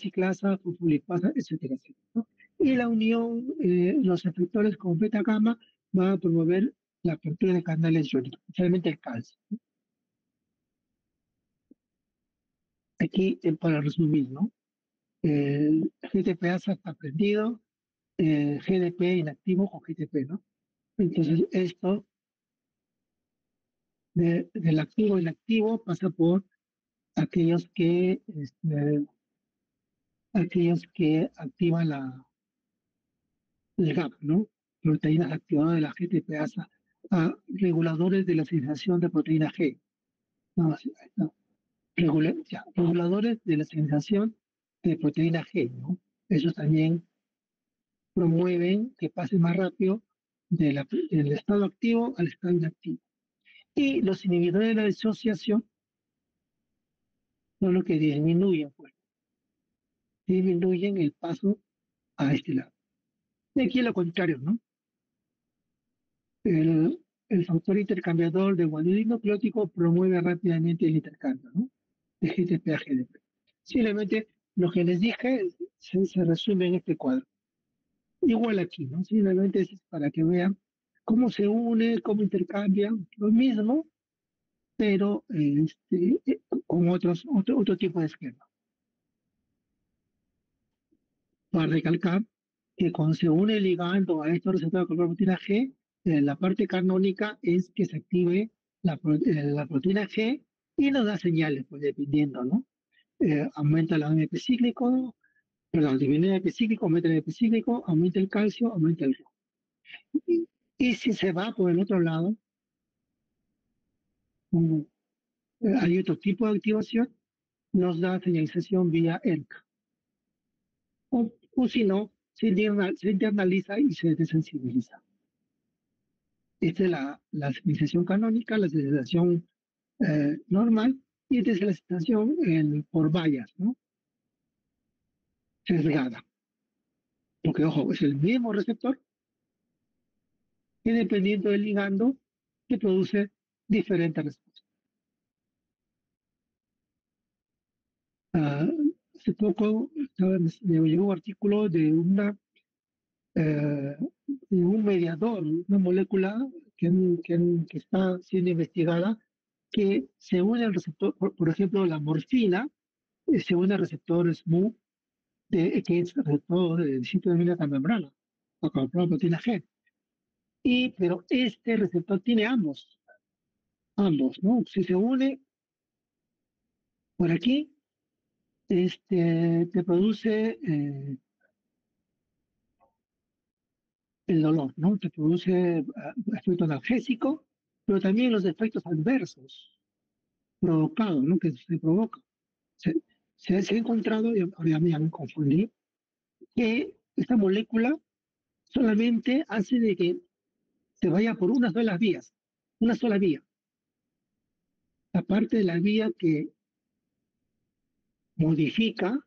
ciclasa, fosfolipasa, etcétera, etcétera, ¿no? Y la unión, los efectores con beta gamma va a promover la apertura de canales iónicos, especialmente el calcio. Aquí, para resumir, ¿no? El GTPasa está prendido, GDP inactivo con GTP, ¿no? Entonces, esto del activo inactivo pasa por aquellos que, aquellos que activan el GAP, ¿no? Proteínas activadas de la GTPasa, a reguladores de la sensación de proteína G. No, no, reguladores de la sensación de proteína G, ¿no? Esos también promueven que pase más rápido del estado activo al estado inactivo. Y los inhibidores de la disociación son los que disminuyen, pues, disminuyen el paso a este lado. Y aquí lo contrario, ¿no? El, el factor intercambiador de guanidino nucleótico promueve rápidamente el intercambio, ¿no? De GTP a GDP. Simplemente lo que les dije se resume en este cuadro. Igual aquí, ¿no? Simplemente es para que vean cómo se une, cómo intercambian, lo mismo, pero con otro tipo de esquema. Para recalcar que cuando se une el ligando a estos receptores con la proteína G, la parte canónica es que se active la proteína G y nos da señales, pues dependiendo, ¿no? Aumenta el AMP cíclico, perdón, disminuye el AMP cíclico, aumenta el AMP cíclico, aumenta el calcio, aumenta el rojo. Y si se va por el otro lado, hay otro tipo de activación, nos da señalización vía ERK. O si no, se internaliza y se desensibiliza. Esta es la señalización canónica, la señalización normal, y esta es la señalización por vallas, ¿no? Sesgada. Porque, ojo, es el mismo receptor y dependiendo del ligando, se produce diferentes respuestas. Uh, hace poco me llegó un artículo de un mediador, una molécula que está siendo investigada, que se une al receptor, por ejemplo, la morfina, se une al receptor SMU, que es el receptor del sitio de la membrana, la proteína G. Pero este receptor tiene ambos, ¿no? Si se une por aquí, te produce el dolor, ¿no? Te produce efecto analgésico, pero también los efectos adversos provocados, ¿no? Que se provoca. Se, se ha encontrado, y ahora ya me confundí, que esta molécula solamente hace de que se vaya por una sola vía. La parte de la vía que modifica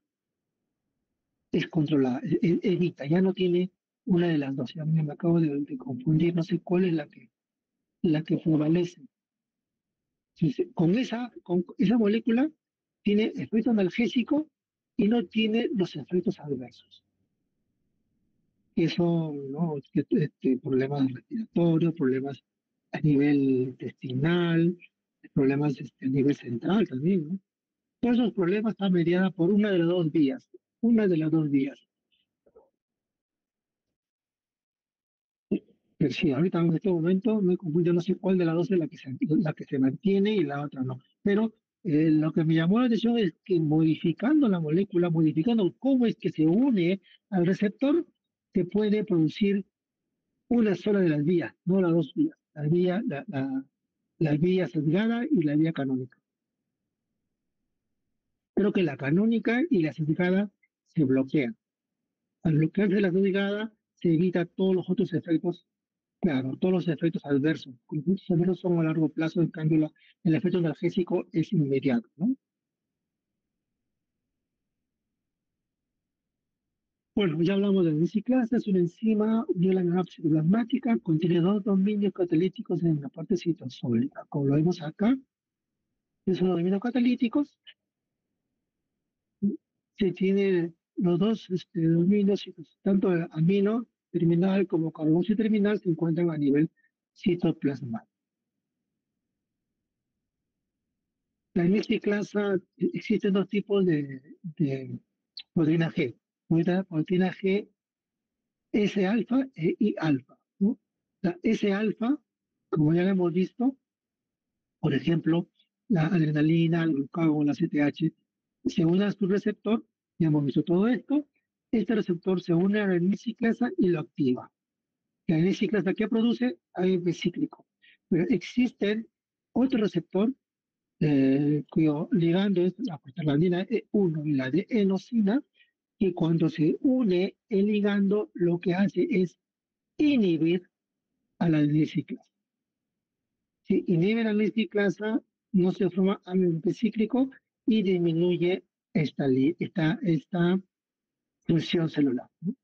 es controlada, evita, ya no tiene una de las dos. Ya me acabo de confundir, no sé cuál es la que prevalece. Con esa molécula tiene efecto analgésico y no tiene los efectos adversos, que son, ¿no? Problemas respiratorios, problemas a nivel intestinal, problemas a nivel central también, ¿no? Todos esos problemas están mediados por una de las dos vías. Pero sí, ahorita en este momento me confundo, no sé cuál de las dos es la que se mantiene y la otra no. Pero lo que me llamó la atención es que modificando la molécula, modificando cómo es que se une al receptor, se puede producir una sola de las vías, no las dos vías, la vía sesgada y la vía canónica. Creo que la canónica y la sesgada se bloquean. Al bloquearse la sesgada, se evita todos los otros efectos. Claro, todos los efectos adversos. Los efectos adversos son a largo plazo, en cambio el efecto analgésico es inmediato, ¿no? Bueno, ya hablamos de la biciclasa, es una enzima unilateral citoplasmática, contiene dos dominios catalíticos en la parte citosólica. Como lo vemos acá, esos dominios catalíticos, se tiene los dos dominios, tanto el amino terminal como carboxilo terminal, se encuentran a nivel citoplasmático. La hemiciclasa, existen dos tipos de proteína G. Proteína G S-alfa e I-alfa, ¿no? La S-alfa, como ya lo hemos visto, por ejemplo, la adrenalina, el glucagón, la CTH, se une a su receptor, ya hemos visto todo esto, este receptor se une a la ciclasa y lo activa. La ciclasa que produce AMP cíclico. Pero existen otro receptor cuyo ligando es la prostaglandina E1 y la de enosina, que cuando se une el ligando lo que hace es inhibir a la ciclasa. Si inhibe la ciclasa, no se forma AMP cíclico y disminuye esta función celular, ¿no?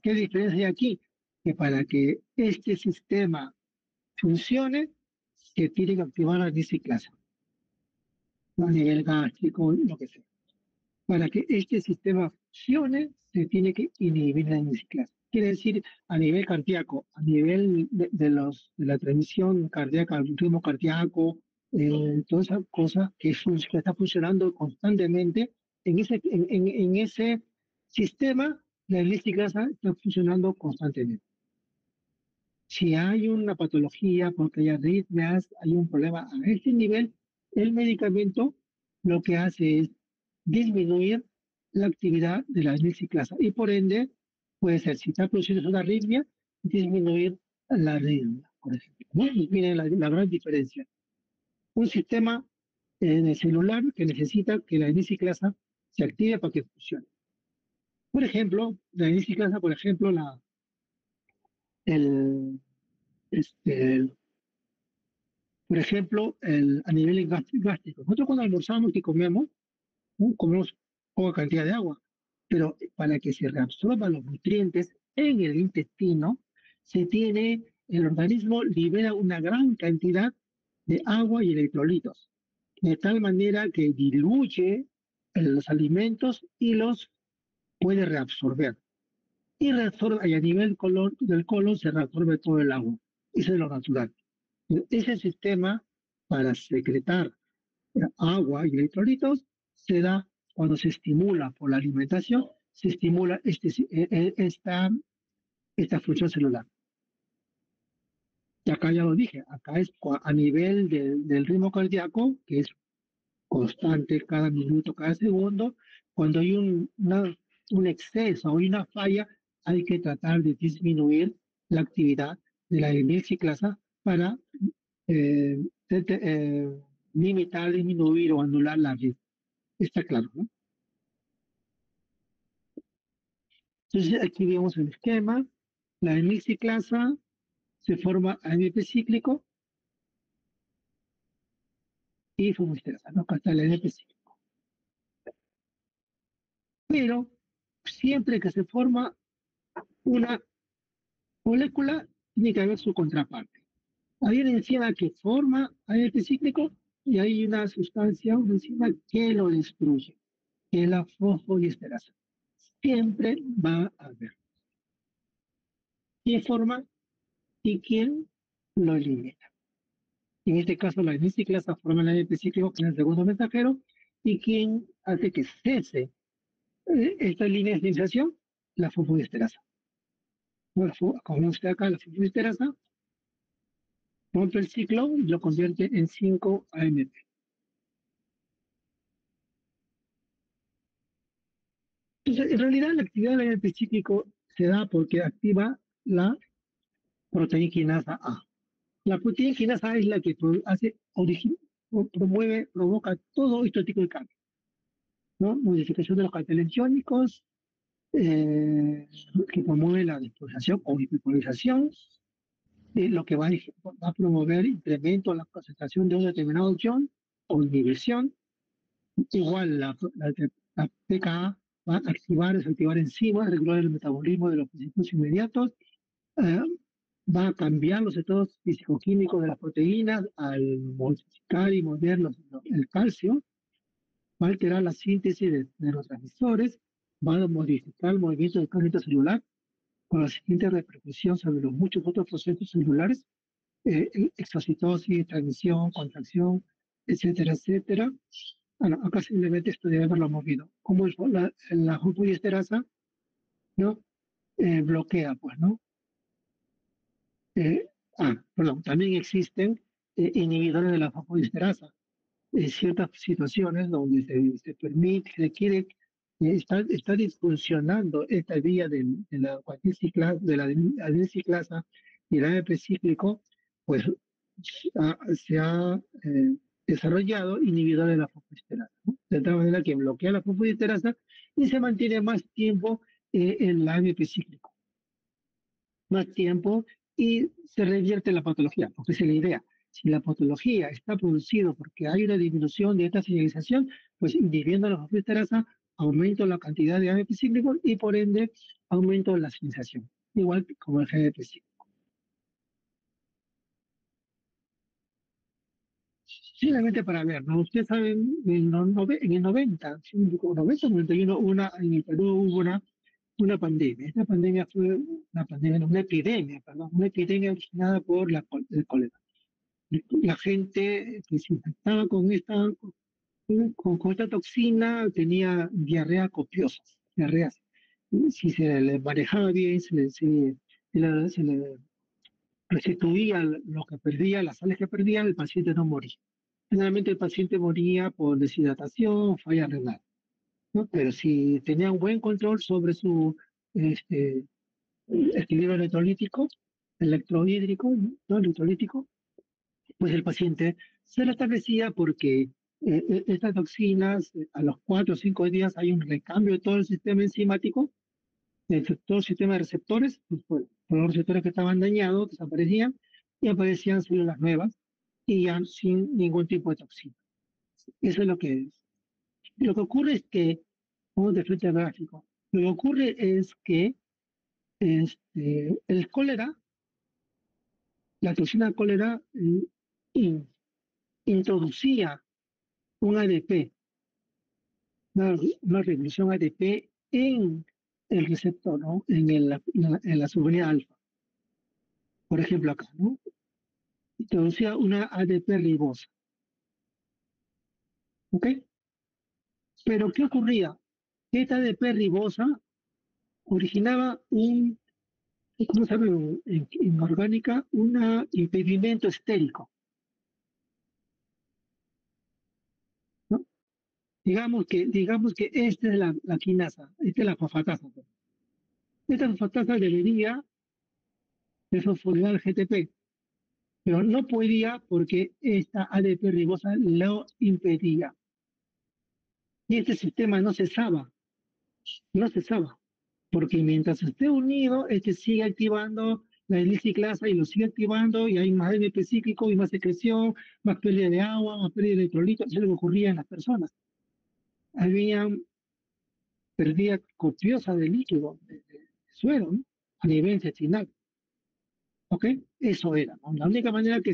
¿Qué diferencia hay aquí? Que para que este sistema funcione, se tiene que activar la ciclasa a nivel gástrico, lo que sea. Para que este sistema funcione, se tiene que inhibir la ciclasa. Quiere decir, a nivel cardíaco, a nivel de la transmisión cardíaca, el ritmo cardíaco, toda esa cosa que está funcionando constantemente, en ese sistema, la ciclasa está funcionando constantemente. Si hay una patología, porque hay arritmias, hay un problema a este nivel, el medicamento lo que hace es disminuir la actividad de la ciclasa y por ende puede ser, si está produciendo una arritmia, disminuir la arritmia, por ejemplo, ¿no? Y miren la gran diferencia. Un sistema en el celular que necesita que la ciclasa se active para que funcione. Por ejemplo, la ciclasa, por ejemplo, el, este, por ejemplo, a nivel gástrico. Nosotros cuando almorzamos y comemos, ¿no? Comemos poca cantidad de agua, pero para que se reabsorban los nutrientes en el intestino, el organismo libera una gran cantidad de agua y electrolitos, de tal manera que diluye los alimentos y los puede reabsorber. Y reabsorbe, y a nivel del colon se reabsorbe todo el agua. Eso es lo natural. Ese sistema para secretar agua y electrolitos se da cuando se estimula por la alimentación, se estimula esta función celular. Y acá ya lo dije, acá es a nivel del ritmo cardíaco, que es constante cada minuto, cada segundo. Cuando hay un exceso o una falla, hay que tratar de disminuir la actividad de la ciclasa para eh, limitar, disminuir o anular la red. Está claro, ¿no? Entonces aquí vemos el esquema. La ciclasa se forma a NP cíclico y fumisterasa, ¿no? Acá está el NP cíclico. Pero siempre que se forma una molécula, tiene que haber su contraparte. Hay una enzima que forma ADP cíclico y hay una sustancia, una enzima que lo destruye, que es la fosfodiesterasa. Siempre va a haber. ¿Quién forma y quién lo elimina? En este caso, la ciclasa forma el ADP cíclico, que es el segundo mensajero, y quién hace que cese esta línea de iniciación, la fosfodiesterasa. Como usted acá, la fosfodiesterasa rompe el ciclo y lo convierte en 5-AMP. Entonces, en realidad, la actividad del AMP cíclico se da porque activa la proteína quinasa A. La proteína quinasa A es la que provoca todo este tipo de cambios, ¿no? Modificación de los carteles iónicos, que promueve la despolarización o hipopolarización, lo que va a promover incremento en la concentración de un determinado ion o inhibición. Igual la PKA va a desactivar enzimas, regular el metabolismo de los principios inmediatos, eh, va a cambiar los estados fisicoquímicos de las proteínas al modificar y mover el calcio, va a alterar la síntesis de neurotransmisores, va a modificar el movimiento del calcio celular con la siguiente repercusión sobre los muchos otros procesos celulares, exocitosis, transmisión, contracción, etcétera, etcétera. Bueno, acá simplemente esto debe haberlo movido. Como la fosfodiesterasa, ¿no? Bloquea, pues, ¿no? Perdón, también existen inhibidores de la fosfodiesterasa. En ciertas situaciones donde se permite, se quiere, está disfuncionando esta vía de la adenina ciclasa y el AMP cíclico, pues se ha desarrollado inhibidores de la fosfodiesterasa, ¿no? De tal manera que bloquea la fosfodiesterasa y se mantiene más tiempo en el AMP cíclico, más tiempo y se revierte la patología, porque esa es la idea. Si la patología está producida porque hay una disminución de esta señalización, pues inhibiendo la fosfodiesterasa, aumento la cantidad de AMP cíclico y por ende aumento la señalización, igual que como el GDP cíclico. Simplemente para ver, ¿no? Ustedes saben, en el 90, si no me equivoco, 90, 91, en el Perú hubo una pandemia. Esta pandemia fue una pandemia, no, una epidemia, perdón, una epidemia originada por el cólera. La gente que se infectaba con esta toxina tenía diarrea copiosas, diarreas. Si se le manejaba bien, se le restituía lo que perdía, las sales que perdía, el paciente no moría. Generalmente el paciente moría por deshidratación, falla renal, ¿no? Pero si tenía un buen control sobre su este, equilibrio electrolítico, electrohídrico, ¿no? Electrolítico, pues el paciente se restablecía porque estas toxinas, a los 4 o 5 días hay un recambio de todo el sistema enzimático, de todo el sistema de receptores, pues, los receptores que estaban dañados desaparecían y aparecían células nuevas y ya sin ningún tipo de toxina. Eso es lo que es. Lo que ocurre es que, vamos de frente al gráfico, lo que ocurre es que el cólera, la toxina cólera, in- introducía un ADP, una revolución ADP en el receptor, ¿no? En la subunidad alfa. Por ejemplo, acá, ¿no? Introducía una ADP ribosa. ¿Ok? Pero ¿qué ocurría? Esta ADP ribosa originaba ¿cómo se llama en orgánica? Un impedimento estérico, ¿no? Digamos que esta es la quinasa, esta es la fosfatasa. Esta fosfatasa debería desfosforilar GTP, pero no podía porque esta ADP ribosa lo impedía. Y este sistema no cesaba, porque mientras esté unido, este sigue activando la heliciclasa y lo sigue activando y hay más ADP cíclico y más secreción, más pérdida de agua, más pérdida de electrolitos. Eso es lo que ocurría en las personas. Había pérdida copiosa de líquido, de suero, ¿no? A nivel intestinal. ¿Ok? Eso era, ¿no? La única manera que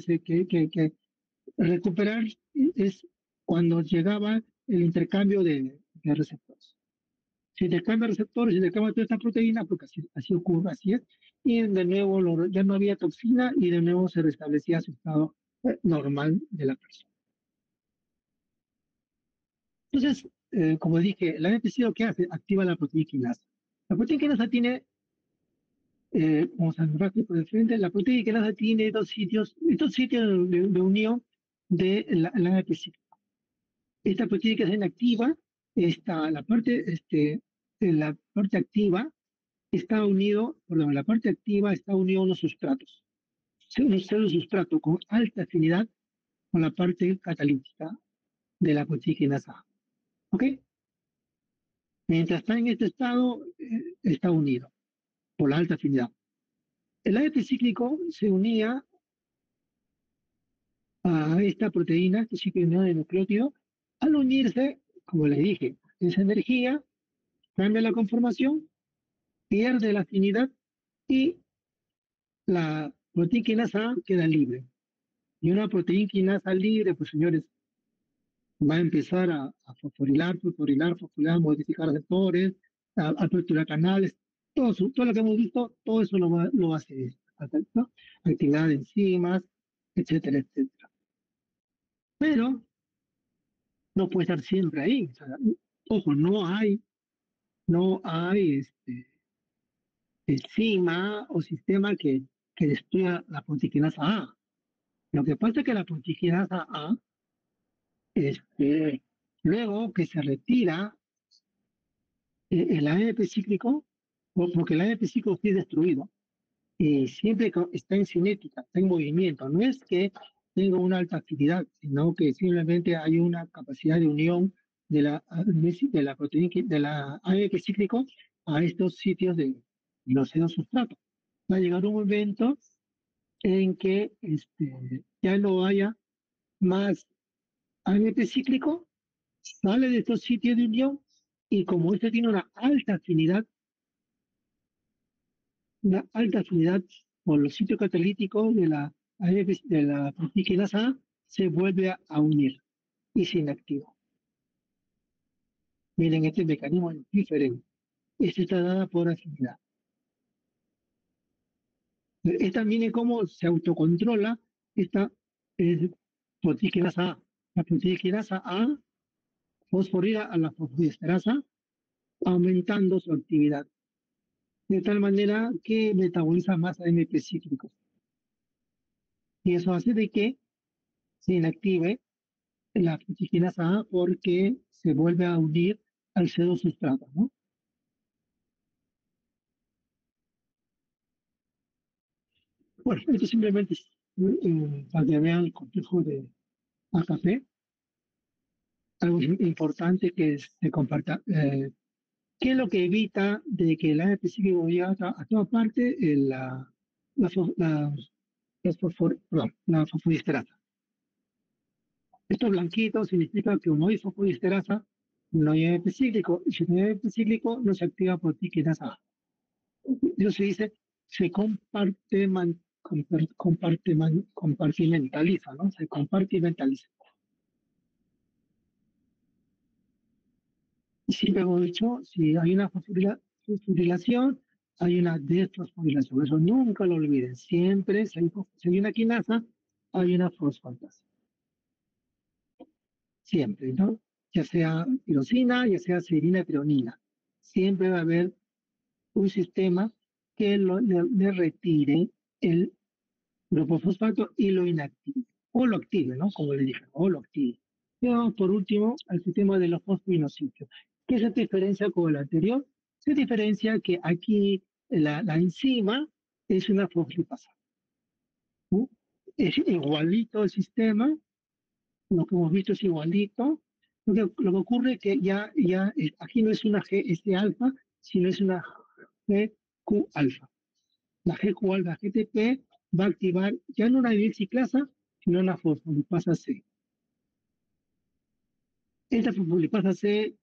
recuperar es cuando llegaba el intercambio de receptores. Se intercambia receptores, se intercambia toda esta proteína, porque así ocurre, así es, y de nuevo ya no había toxina y de nuevo se restablecía su estado normal de la persona. Entonces, como dije, la NPC lo que hace, activa la proteína quinasa. La proteína quinasa tiene, vamos a ver por de frente, la proteína quinasa tiene dos sitios de unión de la NPC. Esta proteína que es inactiva, la parte activa está unido, perdón, la parte activa está unido a unos sustratos. Un sustrato con alta afinidad con la parte catalítica de la proteína quinasa A. ¿Ok? Mientras está en este estado, está unido por la alta afinidad. El ADP cíclico se unía a esta proteína, este ciclo de nucleótido, al unirse, como les dije, esa energía cambia la conformación, pierde la afinidad y la proteína quinasa A queda libre. Y una proteína quinasa libre, pues señores, va a empezar a fosforilar, modificar receptores, a aperturar canales, todo lo que hemos visto, todo eso lo va a hacer, ¿no? Actividad de enzimas, etcétera, etcétera. Pero no puede estar siempre ahí. O sea, ojo, no hay enzima o sistema que destruya la proteína A. Lo que pasa es que la proteaginasa A, este, luego que se retira el AMP cíclico, porque el AMP cíclico fue destruido, siempre está en cinética, está en movimiento. No es que tenga una alta actividad, sino que simplemente hay una capacidad de unión de la proteína, de la AMP cíclico a estos sitios de los senos sustratos. Va a llegar un momento en que ya no haya más AMP cíclico, sale de estos sitios de unión y como este tiene una alta afinidad por los sitios catalíticos de de la proteína A, se vuelve a unir y se inactiva. Miren, este mecanismo es diferente. Esta está dada por afinidad. Esta, miren cómo se autocontrola esta proteína A. La proteína A fosforila a la fosfodiesterasa, aumentando su actividad, de tal manera que metaboliza más AMP cíclicos. Y eso hace de que se inactive la proteína A porque se vuelve a unir al pseudosustrato, ¿no? Bueno, esto simplemente es para que vean el complejo de AKP, algo importante que se comparta. ¿Qué es lo que evita de que el AMP cíclico llegue a toda parte? La fosfodiesterasa. Esto blanquito significa que no hay fosfodiesterasa, no hay AMP cíclico, y si no hay AMP cíclico, no se activa proteína A. Eso se dice, se compartimentaliza, ¿no? Se compartimentaliza. Y siempre hemos dicho, si hay una fosforilación, hay una desfosforilación. Eso nunca lo olviden. Siempre, si hay una quinasa, hay una fosfatasa. Siempre, ¿no? Ya sea tirosina, ya sea serina, treonina. Siempre va a haber un sistema que le retire el grupo fosfato y lo inactive. O lo active, ¿no? Como le dije, o lo active. Y vamos por último al sistema de los fosfoinositios. ¿Qué se diferencia con el anterior? Se diferencia que aquí la enzima es una fosfolipasa. ¿No? Es igualito el sistema, lo que hemos visto es igualito. Lo que ocurre es que aquí no es una GS alfa, sino es una GQ alfa. La GQ alfa GTP va a activar ya no una diexiclasa, sino una fosfolipasa C. Esta fosfolipasa C,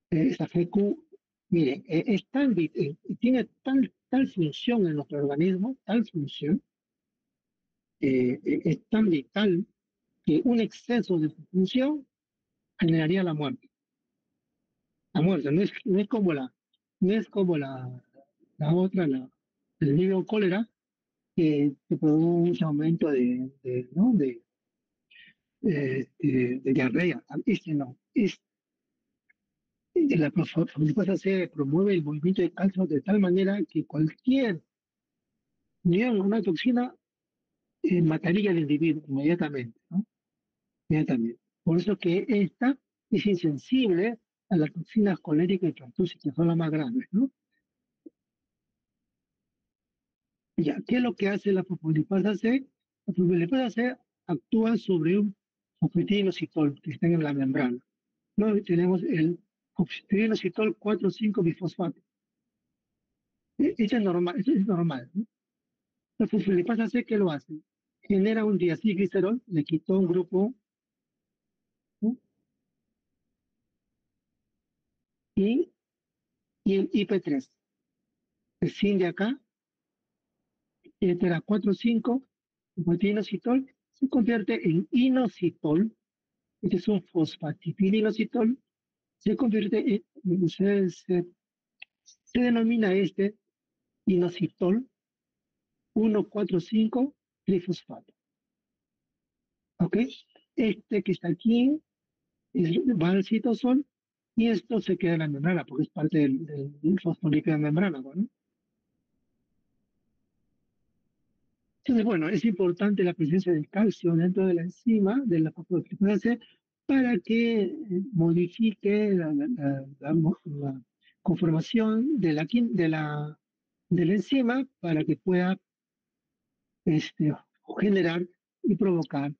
esta GQ, miren, tiene tal función en nuestro organismo, tal función, es tan vital que un exceso de su función generaría la muerte. La muerte no es como la otra, el nivel cólera, que produce un aumento ¿no? de diarrea. Este no. La fosfolipasa C promueve el movimiento de calcio de tal manera que cualquier unión a una toxina mataría al individuo inmediatamente, ¿no? Inmediatamente. Por eso que esta es insensible a las toxinas coléricas y transtóxicas, que son las más grandes, ¿no? Ya, ¿qué es lo que hace la fosfolipasa C? La fosfolipasa C actúa sobre un fosfetidinositol que está en la membrana. ¿No? Tenemos el fosfetidinositol 4,5 bifosfato. Eso es normal, ¿no? La fosfolipasa C, ¿qué lo hace? Genera un diacilglicerol, le quitó un grupo, ¿no? y, y el IP3. El SIN de acá, este era 4,5, fosfetidinositol, se convierte en inositol. Este es un fosfatidilinositol, se convierte se denomina este inositol 1,4,5 trifosfato. ¿Ok? Este que está aquí va al citosol y esto se queda en la membrana porque es parte del fosfolípido de membrana, ¿no? Entonces, bueno, es importante la presencia del calcio dentro de la enzima, de la fosfodiesterasa C, para que modifique la conformación de la enzima para que pueda este, generar y provocar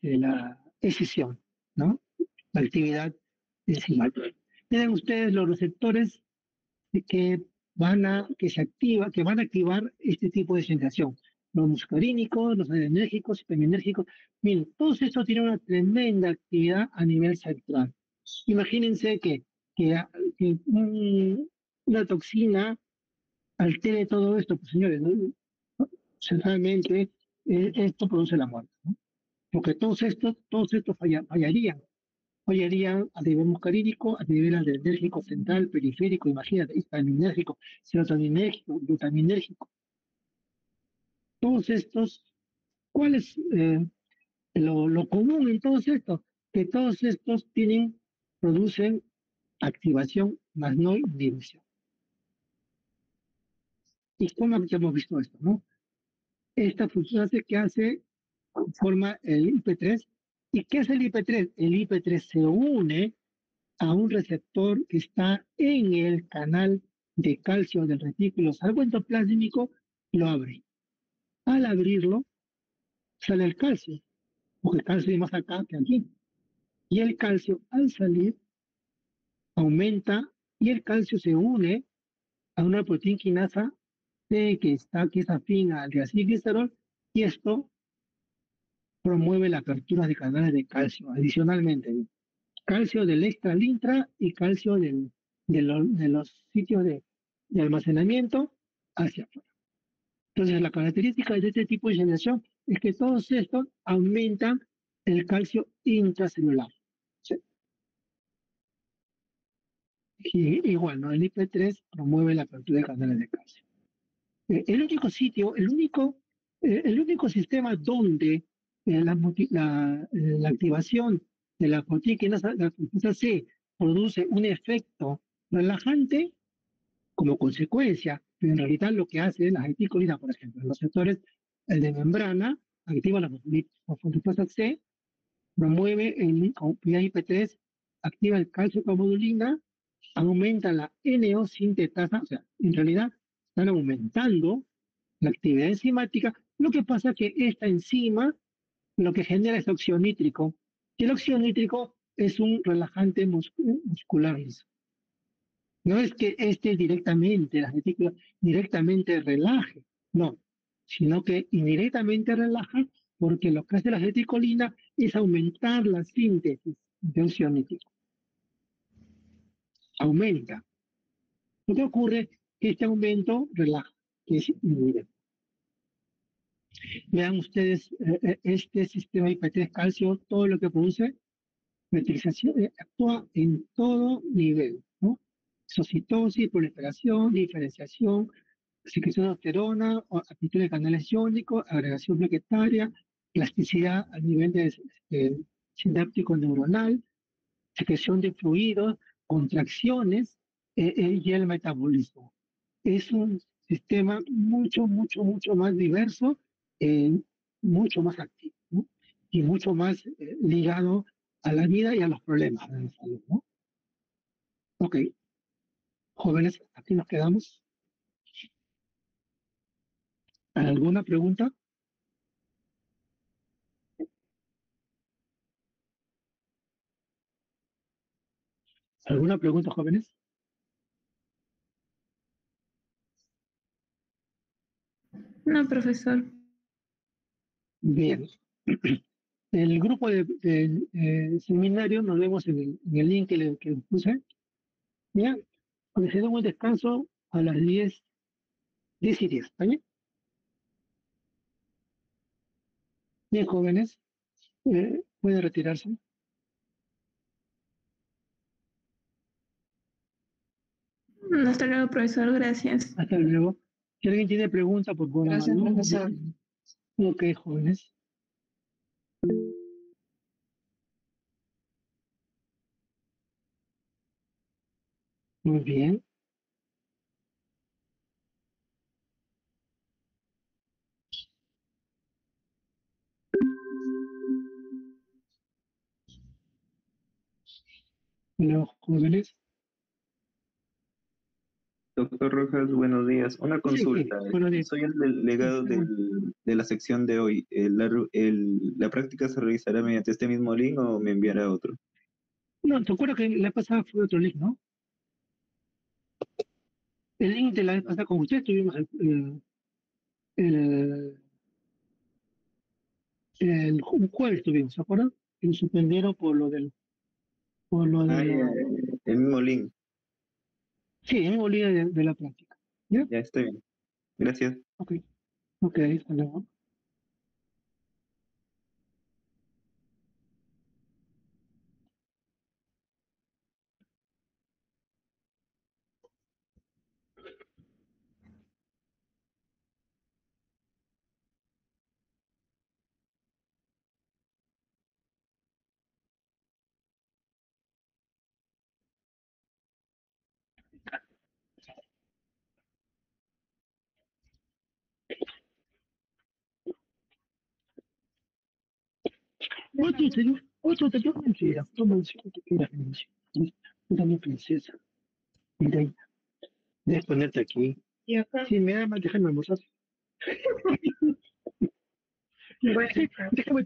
la escisión, ¿no? La actividad enzimal. Tienen ustedes los receptores que que van a activar este tipo de sensación. Los muscarínicos, los adrenérgicos, serotoninérgicos. Miren, todos estos tienen una tremenda actividad a nivel central. Imagínense que, que una toxina altere todo esto, pues señores, ¿no? Centralmente esto produce la muerte, ¿no? Porque todos estos fallarían. Fallarían a nivel muscarínico, a nivel adrenérgico central, periférico, imagínate, histaminérgico, serotoninérgico, glutaminérgico. Todos estos, ¿cuál es lo común en todos estos? Que todos estos producen activación, más no inhibición. ¿Y cómo hemos visto esto, no? Esta función que hace forma el IP3. ¿Y qué es el IP3? El IP3 se une a un receptor que está en el canal de calcio del retículo sarcoendoplásmico, lo abre. Al abrirlo, sale el calcio, porque el calcio es más acá que aquí. Y el calcio, al salir, aumenta y el calcio se une a una proteína quinasa C que es afín al diacilglicerol, y esto promueve la apertura de canales de calcio. Adicionalmente, calcio del extra al intra y calcio de los sitios de almacenamiento hacia afuera. Entonces, la característica de este tipo de generación es que todos estos aumentan el calcio intracelular. ¿Sí? Y igual, ¿no? El IP3 promueve la apertura de canales de calcio. El único sitio, el único sistema donde la activación de la proteína C produce un efecto relajante como consecuencia, pero en realidad lo que hace la reticulina, por ejemplo, en los sectores el de membrana, activa la fosfolipasa C, promueve el IP3, activa el calcio calciocomodulina, aumenta la NO sintetasa, o sea, en realidad están aumentando la actividad enzimática. Lo que pasa es que esta enzima lo que genera es óxido nítrico. Y el óxido nítrico es un relajante muscular. No es que directamente, la retícula directamente relaje, no, sino que indirectamente relaja porque lo que hace la reticolina es aumentar la síntesis de óxido nítrico. Aumenta. Lo que ocurre es que este aumento relaja, que es indirecto. Vean ustedes este sistema IP3 calcio, todo lo que produce, metrización, actúa en todo nivel, ¿no? Exocitosis, proliferación, diferenciación, secreción de aldosterona, actitud de canales iónicos, agregación plaquetaria, plasticidad a nivel sináptico neuronal, secreción de fluidos, contracciones y el metabolismo. Es un sistema mucho más diverso, mucho más activo, ¿no? Y mucho más ligado a la vida y a los problemas de la salud, ¿no? Ok, jóvenes, aquí nos quedamos. ¿Alguna pregunta? ¿Alguna pregunta, jóvenes? No, profesor. Bien. El grupo de seminario nos vemos en el link que les puse. Bien, pues se da un descanso a las 10:10. ¿Está bien? Bien, jóvenes, pueden retirarse. Hasta luego, profesor. Gracias. Hasta luego. Si alguien tiene pregunta, por favor, Gracias, háganlo. profesor. Ok, jóvenes. Muy bien. Los jóvenes. Doctor Rojas, buenos días. Una Sí, sí, consulta. buenos días. Soy el delegado de la sección de hoy. ¿La práctica se realizará mediante este mismo link o me enviará otro? No, te acuerdas que la pasada fue otro link, ¿no? El link de la vez pasada con usted tuvimos el, un jueves tuvimos, ¿se acuerdan? Y lo suspendieron por lo de Ah, ya, la, el mismo link. sí, el mismo link de la práctica. ¿Ya? Ya está bien. Gracias. Ok, ok, hasta luego. Otro, mentira. Toma el que quieras, Nancy. Tú también, princesa. Mira, debes ponerte aquí. ¿Y acá? Sí, me da más, déjame almorzar. Bueno. Déjame